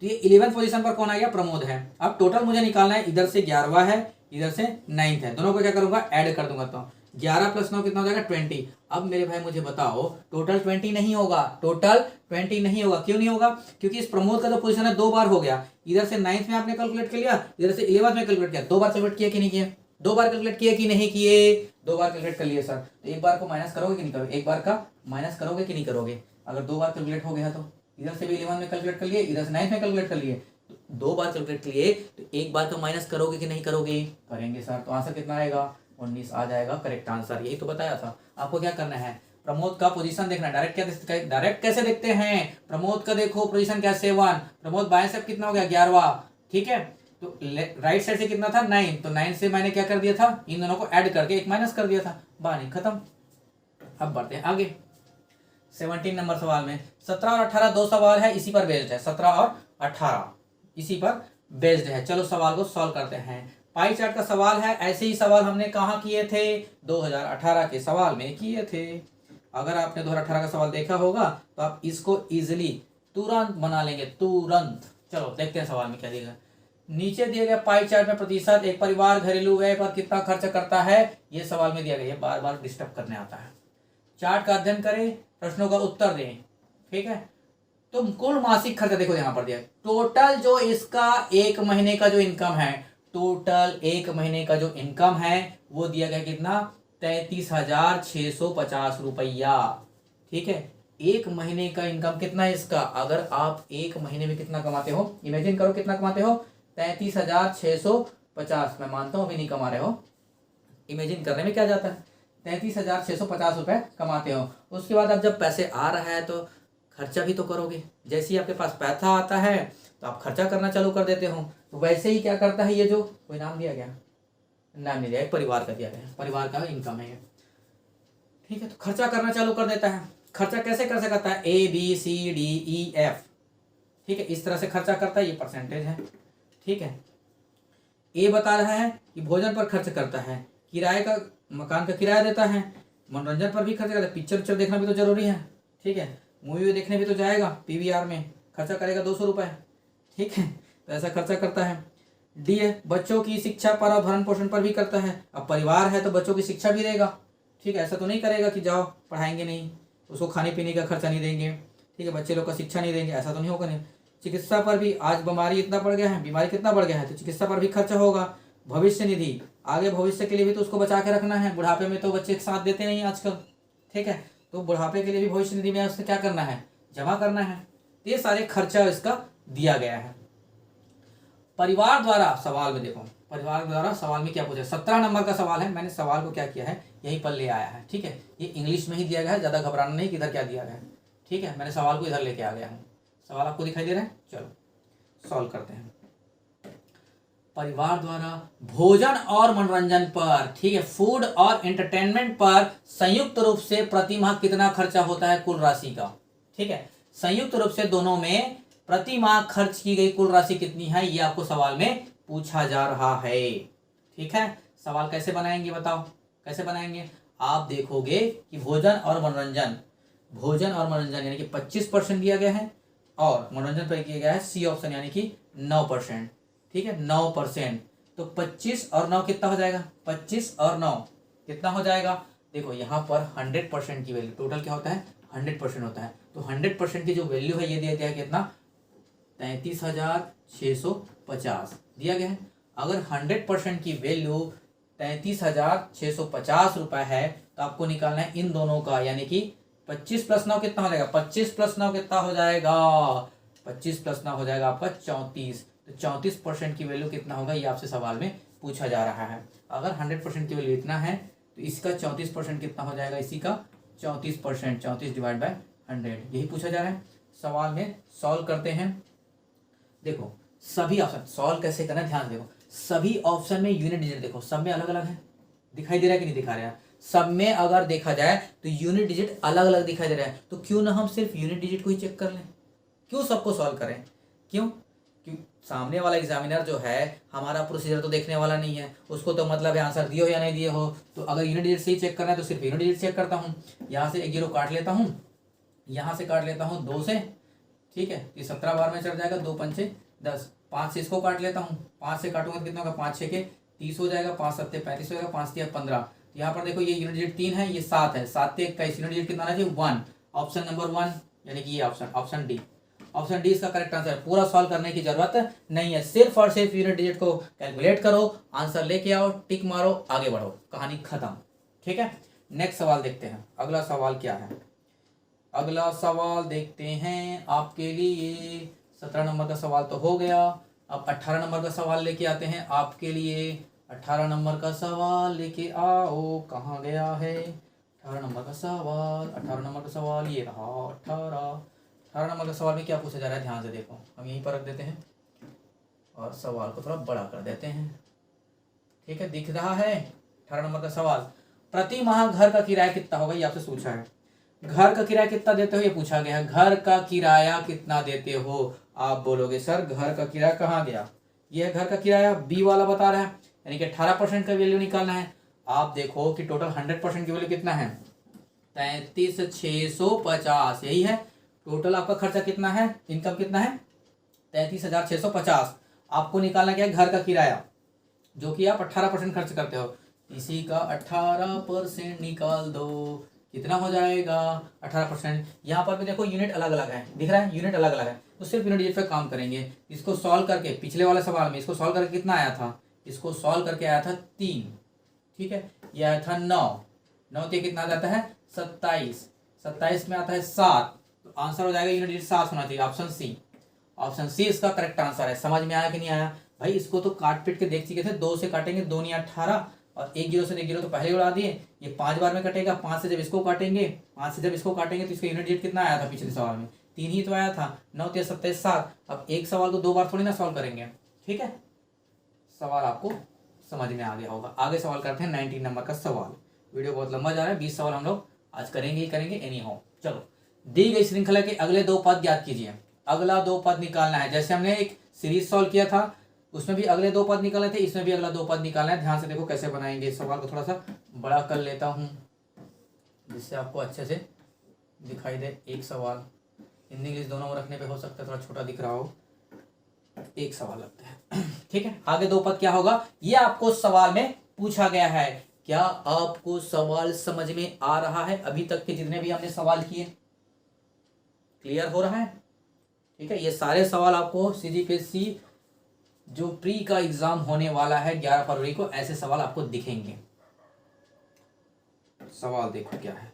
Speaker 1: ये 11th पोजीशन पर कौन आ गया, प्रमोद है। अब टोटल मुझे निकालना है, इधर से 11वां है, इधर से 9th है, दोनों को क्या करूंगा, ऐड कर दूंगा। तो 11 + 9 कितना हो जाएगा, 20। अब मेरे भाई मुझे बताओ, टोटल 20 नहीं होगा, टोटल 20 नहीं होगा। क्यों नहीं होगा, क्योंकि इस प्रमोद का जो पोजीशन है 2 बार हो गया। इधर से 9th में आपने कैलकुलेट कर लिया, इधर से 11th में कैलकुलेट किया। 2 बार कैलकुलेट किया कि नहीं किया, 2 बार कैलकुलेट किया कि नहीं किए, 2 बार कैलकुलेट कर लिए सर। तो एक बार को माइनस करोगे कि नहीं करोगे, एक बार का माइनस करोगे कि नहीं करोगे। अगर 2 बार कैलकुलेट हो गया तो इधर से भी 11 में कैलकुलेट कर लिए, इधर से 9th में कैलकुलेट कर लिए, 2 बार कैलकुलेट कर लिए, तो एक बार का माइनस करोगे कि नहीं करोगे, करेंगे सर। तो आंसर कितना आएगा, 19 आ जाएगा करेक्ट आंसर। यही तो बताया था आपको। क्या करना है, प्रमोद का पोजीशन देखना है। डायरेक्ट कैसे देखते हैं, प्रमोद का देखो पोजीशन क्या, 7। प्रमोद बाएं से कितना हो गया, 11वां। ठीक है, तो राइट साइड से कितना था, 9। तो 9 से मैंने क्या कर दिया था, इन दोनों को ऐड करके एक माइनस कर दिया था, बानी खत्म। अब बढ़ते हैं आगे 17 नंबर सवाल में। 17 और 18 दो सवाल है, इसी पर बेस्ड है। 17 और 18 इसी पर बेस्ड है। चलो सवाल को सॉल्व करते हैं। पाई चार्ट का सवाल है, ऐसे ही सवाल हमने कहाँ किए थे, 2018 के सवाल में किए थे। अगर आपने 2018 का सवाल देखा होगा तो आप इसको इजिली तुरंत बना लेंगे, तुरंत। चलो देखते हैं सवाल में क्या दिया। नीचे दिए गए पाई चार्ट में प्रतिशत एक परिवार घरेलू व्यय पर कितना खर्च करता है, ये सवाल में दिया गया। बार बार डिस्टर्ब करने आता है। चार्ट का अध्ययन करें, प्रश्नों का उत्तर दें। ठीक है, तो कुल मासिक खर्चा देखो यहाँ पर दिया, टोटल जो इसका 1 महीने का जो इनकम है, टोटल 1 महीने का जो इनकम है वो दिया गया कितना, 33,650 रुपया। ठीक है, 1 महीने का इनकम कितना है इसका, अगर आप 1 महीने में कितना कमाते हो, इमेजिन करो कितना कमाते हो, 33,650। मैं मानता हूं अभी नहीं कमा रहे हो, इमेजिन करने में क्या जाता है। 33,650 रुपए कमाते हो। उसके बाद अब जब पैसे आ रहा है तो खर्चा भी तो करोगे। जैसे ही आपके पास पैसा आता है तो आप खर्चा करना चालू कर देते हो। तो वैसे ही क्या करता है ये, जो कोई नाम दिया गया, नाम नहीं दिया, एक परिवार का दिया गया, परिवार का इनकम है। ठीक है, तो खर्चा करना चालू कर देता है। खर्चा कैसे कर सकता है, ABCDEF। ठीक है, इस तरह से खर्चा करता है, ये परसेंटेज है। ठीक है, ए बता रहा है कि भोजन पर खर्च करता है, किराए का, मकान का किराया देता है, मनोरंजन पर भी खर्च करता है, पिक्चर देखना भी तो जरूरी है। ठीक है, मूवी देखने भी तो जाएगा, PVR में खर्चा करेगा 200 रुपये। ठीक है, तो ऐसा खर्चा करता है। डी है, बच्चों की शिक्षा पर और भरण पोषण पर भी करता है। अब परिवार है तो बच्चों की शिक्षा भी देगा। ठीक है, ऐसा तो नहीं करेगा कि जाओ पढ़ाएंगे नहीं, उसको खाने पीने का खर्चा नहीं देंगे। ठीक है, बच्चे लोग का शिक्षा नहीं देंगे, ऐसा तो नहीं होगा। नहीं, चिकित्सा पर भी, आज बीमारी इतना बढ़ गया है, बीमारी कितना बढ़ गया है, तो चिकित्सा पर भी खर्चा होगा। भविष्य निधि, आगे भविष्य के लिए भी तो उसको बचा के रखना है। बुढ़ापे में तो बच्चे साथ देते नहीं आजकल। ठीक है, तो बुढ़ापे के लिए भी भविष्य निधि में उससे क्या करना है, जमा करना है। ये सारे खर्चा इसका दिया गया है। परिवार द्वारा सवाल में देखो, परिवार द्वारा सवाल में क्या पूछा, 17 नंबर का सवाल है। मैंने सवाल को क्या किया है, यहीं पर ले आया है। ठीक है, ये इंग्लिश में ही दिया गया है, ज्यादा घबराना नहीं कि इधर क्या दिया गया है। ठीक है, मैंने सवाल को इधर लेके आ गया हूँ। सवाल आपको दिखाई दे रहा है, चलो सॉल्व करते हैं। परिवार द्वारा भोजन और मनोरंजन पर, ठीक है, फूड और एंटरटेनमेंट पर संयुक्त रूप से प्रति माह कितना खर्चा होता है कुल राशि का। ठीक है, संयुक्त रूप से दोनों में प्रति माह खर्च की गई कुल राशि कितनी है, ये आपको सवाल में पूछा जा रहा है। ठीक है, सवाल कैसे बनाएंगे बताओ, कैसे बनाएंगे। आप देखोगे कि भोजन और मनोरंजन, भोजन और मनोरंजन यानी कि 25% दिया गया है, और मनोरंजन पर किया गया है सी ऑप्शन यानी कि 9%। ठीक है, 9%। तो 25 और 9 कितना हो जाएगा, 25 और 9 कितना हो जाएगा, देखो यहाँ पर 100% की वैल्यू, टोटल क्या होता है 100% होता है, तो 100% की जो वैल्यू है ये दिया गया है कितना 33,650 दिया गया है। अगर 100% की वैल्यू 33,650 रुपये है तो आपको निकालना है इन दोनों का, यानी कि 25 + 9 कितना हो जाएगा, 25 + 9 कितना हो जाएगा, 25 + 9 हो जाएगा आपका 34। तो 34% की वैल्यू कितना होगा ये आपसे सवाल में पूछा जा रहा है। अगर 100% की वैल्यू इतना है तो इसका 34% कितना हो जाएगा, इसी का 34%, 34 / 100 यही पूछा जा रहा है। सवाल में सॉल्व करते हैं। देखो सभी ऑप्शन सॉल्व कैसे करना है ध्यान से देखो, सभी ऑप्शन में यूनिट डिजिट देखो सब में अलग अलग है, दिखाई दे रहा है कि नहीं दिखा रहा है, सब में अगर देखा जाए तो यूनिट डिजिट अलग अलग दिखाई दे रहा है। तो क्यों ना हम सिर्फ यूनिट डिजिट को ही चेक कर लें, क्यों सबको सॉल्व करें, क्यों सामने वाला एग्जामिनर जो है हमारा प्रोसीजर तो देखने वाला नहीं है, उसको तो मतलब है आंसर दिए हो या नहीं दिए हो। तो अगर यूनिट डिजिट से ही चेक करना है तो सिर्फ यूनिट डिजिट चेक करता हूँ। यहाँ से 1 0 काट लेता हूँ, यहाँ से काट लेता हूँ 2 से, ठीक है, ये 17 बार में चढ़ जाएगा, 2 पंचे 10, 5 से इसको काट लेता हूँ, 5 से काटूंगा तो कितना होगा, 5 6 के 30 हो जाएगा, 5 7 35 हो जाएगा, 5 3 15। यहाँ पर देखो ये यूनिट डिजिट 3 है, ये 7 है, 7 से 21 यूनिट डिजिट कितना आना चाहिए 1। ऑप्शन नंबर 1 यानी कि ये ऑप्शन डी, ऑप्शन डी इसका करेक्ट आंसर है। पूरा सॉल्व करने की जरूरत नहीं है, सिर्फ और सिर्फ यूनिट डिजिट को कैलकुलेट करो, आंसर लेके आओ, टिक मारो, आगे बढ़ो, कहानी खत्म। ठीक है, नेक्स्ट सवाल देखते हैं, अगला सवाल क्या है। अगला सवाल देखते हैं आपके लिए, 17 नंबर का सवाल तो हो गया। अब 18 नंबर का सवाल लेके आते हैं आपके लिए। 18 नंबर का सवाल लेके आओ, कहाँ गया है 18 नंबर का सवाल, 18 नंबर का सवाल ये रहा। 18 नंबर का सवाल में क्या पूछा जा रहा है ध्यान से देखो, हम यहीं पर रख देते हैं और सवाल को थोड़ा बड़ा कर देते हैं। ठीक है, दिख रहा है 18 नंबर का सवाल, प्रति माह घर का किराया कितना होगा ये आपसे पूछा है। घर का किराया कितना देते हो ये पूछा गया है, घर का किराया कितना देते हो। आप बोलोगे सर घर का किराया कहाँ गया, ये है घर का किराया, बी वाला बता रहा है, यानी कि 18% का वैल्यू निकालना है। आप देखो कि टोटल 100% की वैल्यू कितना है 33,650, यही है टोटल आपका खर्चा कितना है, इनकम कितना है 33,650। आपको निकालना क्या है घर का किराया, जो कि आप 18% खर्च करते हो, इसी का 18% निकाल दो, कितना हो जाएगा 18%। यहाँ पर भी देखो यूनिट अलग अलग है, दिख रहा है यूनिट अलग अलग है, तो सिर्फ यूनिट डिजिट पे काम करेंगे। इसको सॉल्व करके पिछले वाले सवाल में इसको सॉल्व करके कितना आया था, इसको सॉल्व करके आया था 3, ठीक है, ये आया था 9, 9 से कितना आ जाता है 27, 27 में आता है 7, तो आंसर हो जाएगा यूनिट डिजिट 7 होना चाहिए, ऑप्शन सी। ऑप्शन सी इसका करेक्ट आंसर है। समझ में आया कि नहीं आया भाई, इसको तो काट पीट के देख चुके थे, 2 से काटेंगे 2 नहीं 18, और 1 0 से 1 0 तो पहले उड़ा दिए, ये 5 बार में कटेगा, 5 से जब इसको काटेंगे, 5 से जब इसको काटेंगे तो इसका यूनिट डिजिट कितना आया था पिछले सवाल में 3 ही तो आया था, 9 3 27 7। अब एक सवाल को 2 बार थोड़ी ना सॉल्व करेंगे, ठीक है, सवाल आपको समझ में आ गया होगा। आगे सवाल करते हैं 19 नंबर का सवाल। वीडियो बहुत लंबा जा रहा है, 20 सवाल हम लोग आज करेंगे ही करेंगे एनी हाउ। चलो, दी गई श्रृंखला के अगले 2 पद ज्ञात कीजिए। अगला 2 पद निकालना है, जैसे हमने एक सीरीज सॉल्व किया था उसमें भी अगले 2 पद निकाले थे, इसमें भी अगला 2 पद निकालना है। ध्यान से देखो कैसे बनाएंगे। इस सवाल को थोड़ा सा बड़ा कर लेता हूँ जिससे आपको अच्छे से दिखाई दे। एक सवाल हिंदी इंग्लिश दोनों में रखने पे हो सकता है थोड़ा छोटा दिख रहा हो, एक सवाल लगता है, ठीक है। आगे 2 पद क्या होगा ये आपको सवाल में पूछा गया है। क्या आपको सवाल समझ में आ रहा है? अभी तक के जितने भी हमने सवाल किए क्लियर हो रहा है? ठीक है, ये सारे सवाल आपको CGPSC जो प्री का एग्जाम होने वाला है 11 फरवरी को, ऐसे सवाल आपको दिखेंगे। सवाल देखो क्या है।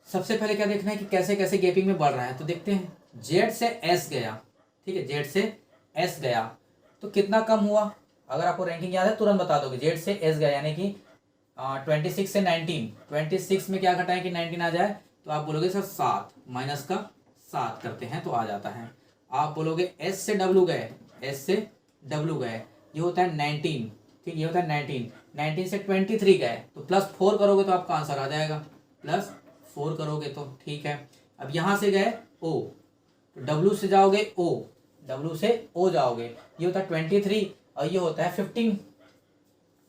Speaker 1: सबसे पहले क्या देखना है कि कैसे कैसे गैपिंग में बढ़ रहा है, तो देखते हैं। Z से S गया, ठीक है, Z से S गया तो कितना कम हुआ? अगर आपको रैंकिंग याद है तुरंत बता दोगे। Z से S गया यानी कि 26 से 19, 26 में क्या घटाएं कि 19 आ जाए, तो आप बोलोगे सर 7 माइनस का 7 करते हैं तो आ जाता है। आप बोलोगे S से W गए, S से W गए, ये होता है 19, ठीक, ये होता है 19, 19 से 23 गए तो +4 करोगे तो आपका आंसर आ जाएगा, +4 करोगे तो ठीक है। अब यहाँ से गए O, तो W से जाओगे O, W से O जाओगे, ये होता है 23 और ये होता है 15,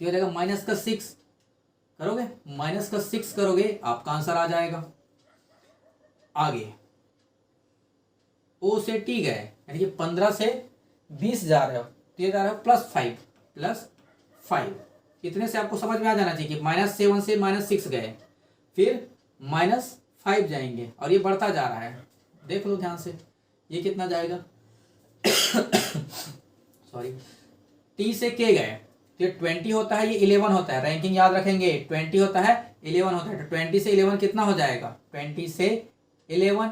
Speaker 1: तो हो जाएगा -6 करोगे, -6 करोगे आपका आंसर आ जाएगा। आगे O से T गए यानी कि 15 से 20 जा रहे हो तो ये जा रहा है +5, इतने से आपको समझ में आ जाना चाहिए कि -7 से -6 गए, फिर -5 जाएंगे और ये बढ़ता जा रहा है। देख लो ध्यान से, ये कितना जाएगा सॉरी, टी से के गए तो 20 होता है, ये 11 होता है, रैंकिंग याद रखेंगे, 20 होता है 11 होता है, तो 20 से 11 कितना हो जाएगा, 20 से 11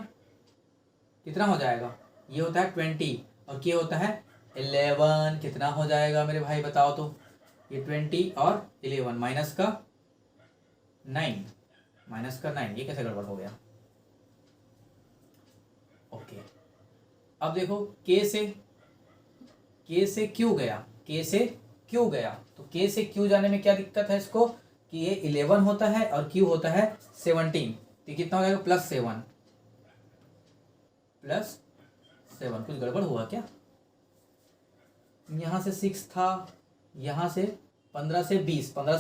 Speaker 1: कितना हो जाएगा, ये होता है 20 और के होता है 11, कितना हो जाएगा मेरे भाई बताओ तो, ये 20 और 11 माइनस का 9, ये कैसे गड़बड़ हो गया। ओके, अब देखो के से क्यू गया, तो के से क्यू जाने में क्या दिक्कत है इसको कि ये 11 होता है और क्यू होता है 17, तो कितना हो जाएगा +7, कुछ गड़बड़ हुआ क्या, यहाँ से 6 था, यहाँ से 15 से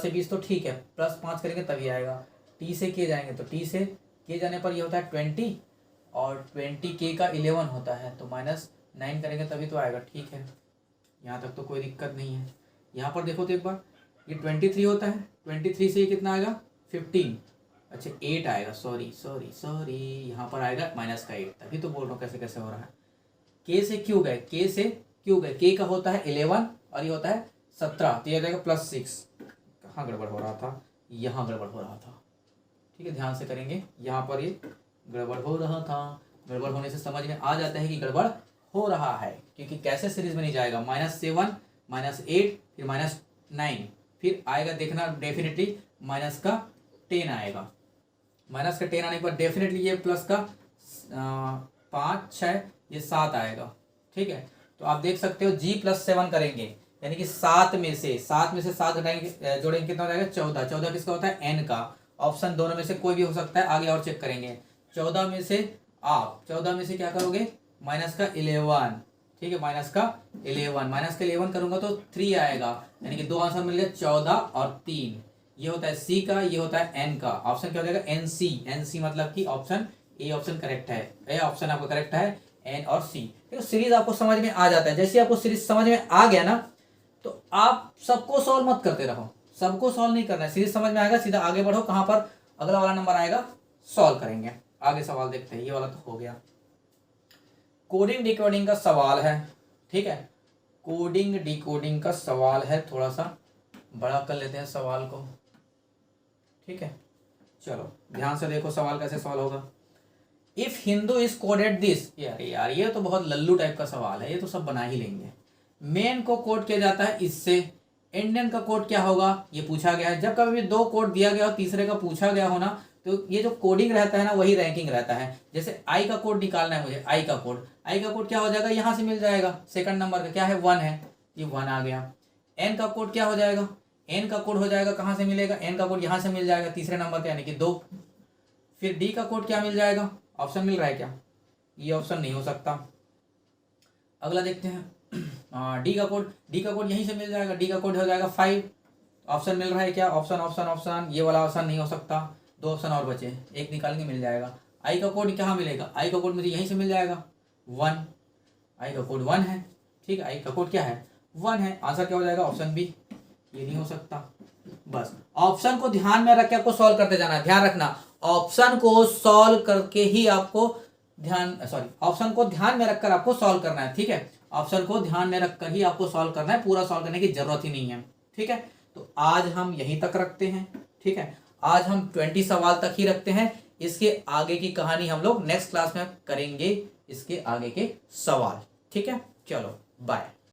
Speaker 1: 20 तो ठीक है, +5 करेंगे तभी आएगा। टी से के जाएंगे तो टी से के जाने पर ये होता है 20 और 20 के का 11 होता है, तो -9 करेंगे तभी तो आएगा। ठीक है, यहाँ तक तो कोई दिक्कत नहीं है। यहाँ पर देखो तो एक बार, ये 23 होता है, 23 से ये कितना आएगा 15, अच्छा 8 आएगा, सॉरी यहाँ पर आएगा -8, तभी तो बोल रहा हूँ कैसे कैसे हो रहा है। के से क्यू गए, के का होता है 11 और ये होता है 17, तो ये आ जाएगा +6। कहाँ गड़बड़ हो रहा था, यहाँ गड़बड़ हो रहा था। ठीक है, ध्यान से करेंगे, यहाँ पर ये गड़बड़ हो रहा था, गड़बड़ होने से समझ में आ जाता है कि गड़बड़ हो रहा है, क्योंकि कैसे सीरीज में नहीं जाएगा, -7 -8 फिर -9 फिर आएगा, देखना डेफिनेटली -10 आएगा। -10 आने के बाद डेफिनेटली ये प्लस का 5 6 ये 7 आएगा। ठीक है, तो आप देख सकते हो G+7 करेंगे, यानी कि 7 में से 7 घटाएंगे, जोड़ेंगे, कितना हो जाएगा 14 किसका होता है n का, ऑप्शन दोनों में से कोई भी हो सकता है, आगे और चेक करेंगे। 14 में से क्या करोगे, -11, ठीक है, -11 करूंगा तो 3 आएगा, यानी कि 2 आंसर मिल गया, 14 और 3, ये होता है सी का, ये होता है एन का, ऑप्शन क्या हो जाएगा एनसी मतलब कि ऑप्शन ए ऑप्शन करेक्ट है, ए ऑप्शन आपका करेक्ट है, एन और सी। तो सीरीज आपको समझ में आ जाता है, जैसे आपको सीरीज समझ में आ गया ना, तो आप सबको सॉल्व मत करते रहो, सबको सॉल्व नहीं करना है, सीरीज समझ में आएगा, सीधा आगे बढ़ो, कहां पर अगला वाला नंबर आएगा सॉल्व करेंगे। आगे सवाल देखते हैं, ये वाला तो हो गया। कोडिंग डिकोडिंग का सवाल है, ठीक है, कोडिंग डिकोडिंग का सवाल है, थोड़ा सा बड़ा कर लेते हैं सवाल को। ठीक है, चलो ध्यान से देखो सवाल कैसे सॉल्व होगा। If Hindu is coded this, यार ये तो बहुत लल्लू टाइप का सवाल है, ये तो सब बना ही लेंगे। मेन को कोड किया जाता है इससे, इंडियन का कोड क्या होगा ये पूछा गया है। जब कभी भी 2 कोड दिया गया और तीसरे का पूछा गया हो ना, तो ये जो कोडिंग रहता है ना वही रैंकिंग रहता है। जैसे आई का कोड निकालना है मुझे, आई का कोड क्या हो जाएगा, यहाँ से मिल जाएगा, सेकंड नंबर का क्या है 1 है, ये 1 आ गया। एन का कोड क्या हो जाएगा, एन का कोड हो जाएगा, कहाँ से मिलेगा, एन का कोड यहाँ से मिल जाएगा, तीसरे नंबर का यानी कि 2। फिर डी का कोड क्या मिल जाएगा, ऑप्शन मिल रहा है क्या, ये ऑप्शन नहीं हो सकता। अगला देखते हैं, डी का कोड यहीं से मिल जाएगा, डी का कोड हो जाएगा 5, ऑप्शन मिल रहा है क्या, ऑप्शन, ये वाला ऑप्शन नहीं हो सकता, 2 ऑप्शन और बचे, एक निकालेंगे मिल जाएगा। आई का कोड कहाँ मिलेगा, आई का कोड मुझे यहीं से मिल जाएगा 1, आई का कोड 1 है, ठीक है, आई का कोड क्या है 1 है, आंसर क्या हो जाएगा ऑप्शन बी, ये नहीं हो सकता। बस ऑप्शन को ध्यान में रख के आपको सॉल्व करते जाना है, ध्यान रखना, ऑप्शन को सॉल्व करके ही आपको ऑप्शन को ध्यान में रखकर आपको सॉल्व करना है। ठीक है, ऑप्शन को ध्यान में रखकर ही आपको सॉल्व करना है, पूरा सॉल्व करने की जरूरत ही नहीं है। ठीक है, तो आज हम यहीं तक रखते हैं। ठीक है, आज हम 20 सवाल तक ही रखते हैं, इसके आगे की कहानी हम लोग नेक्स्ट क्लास में करेंगे, इसके आगे के सवाल। ठीक है, चलो बाय।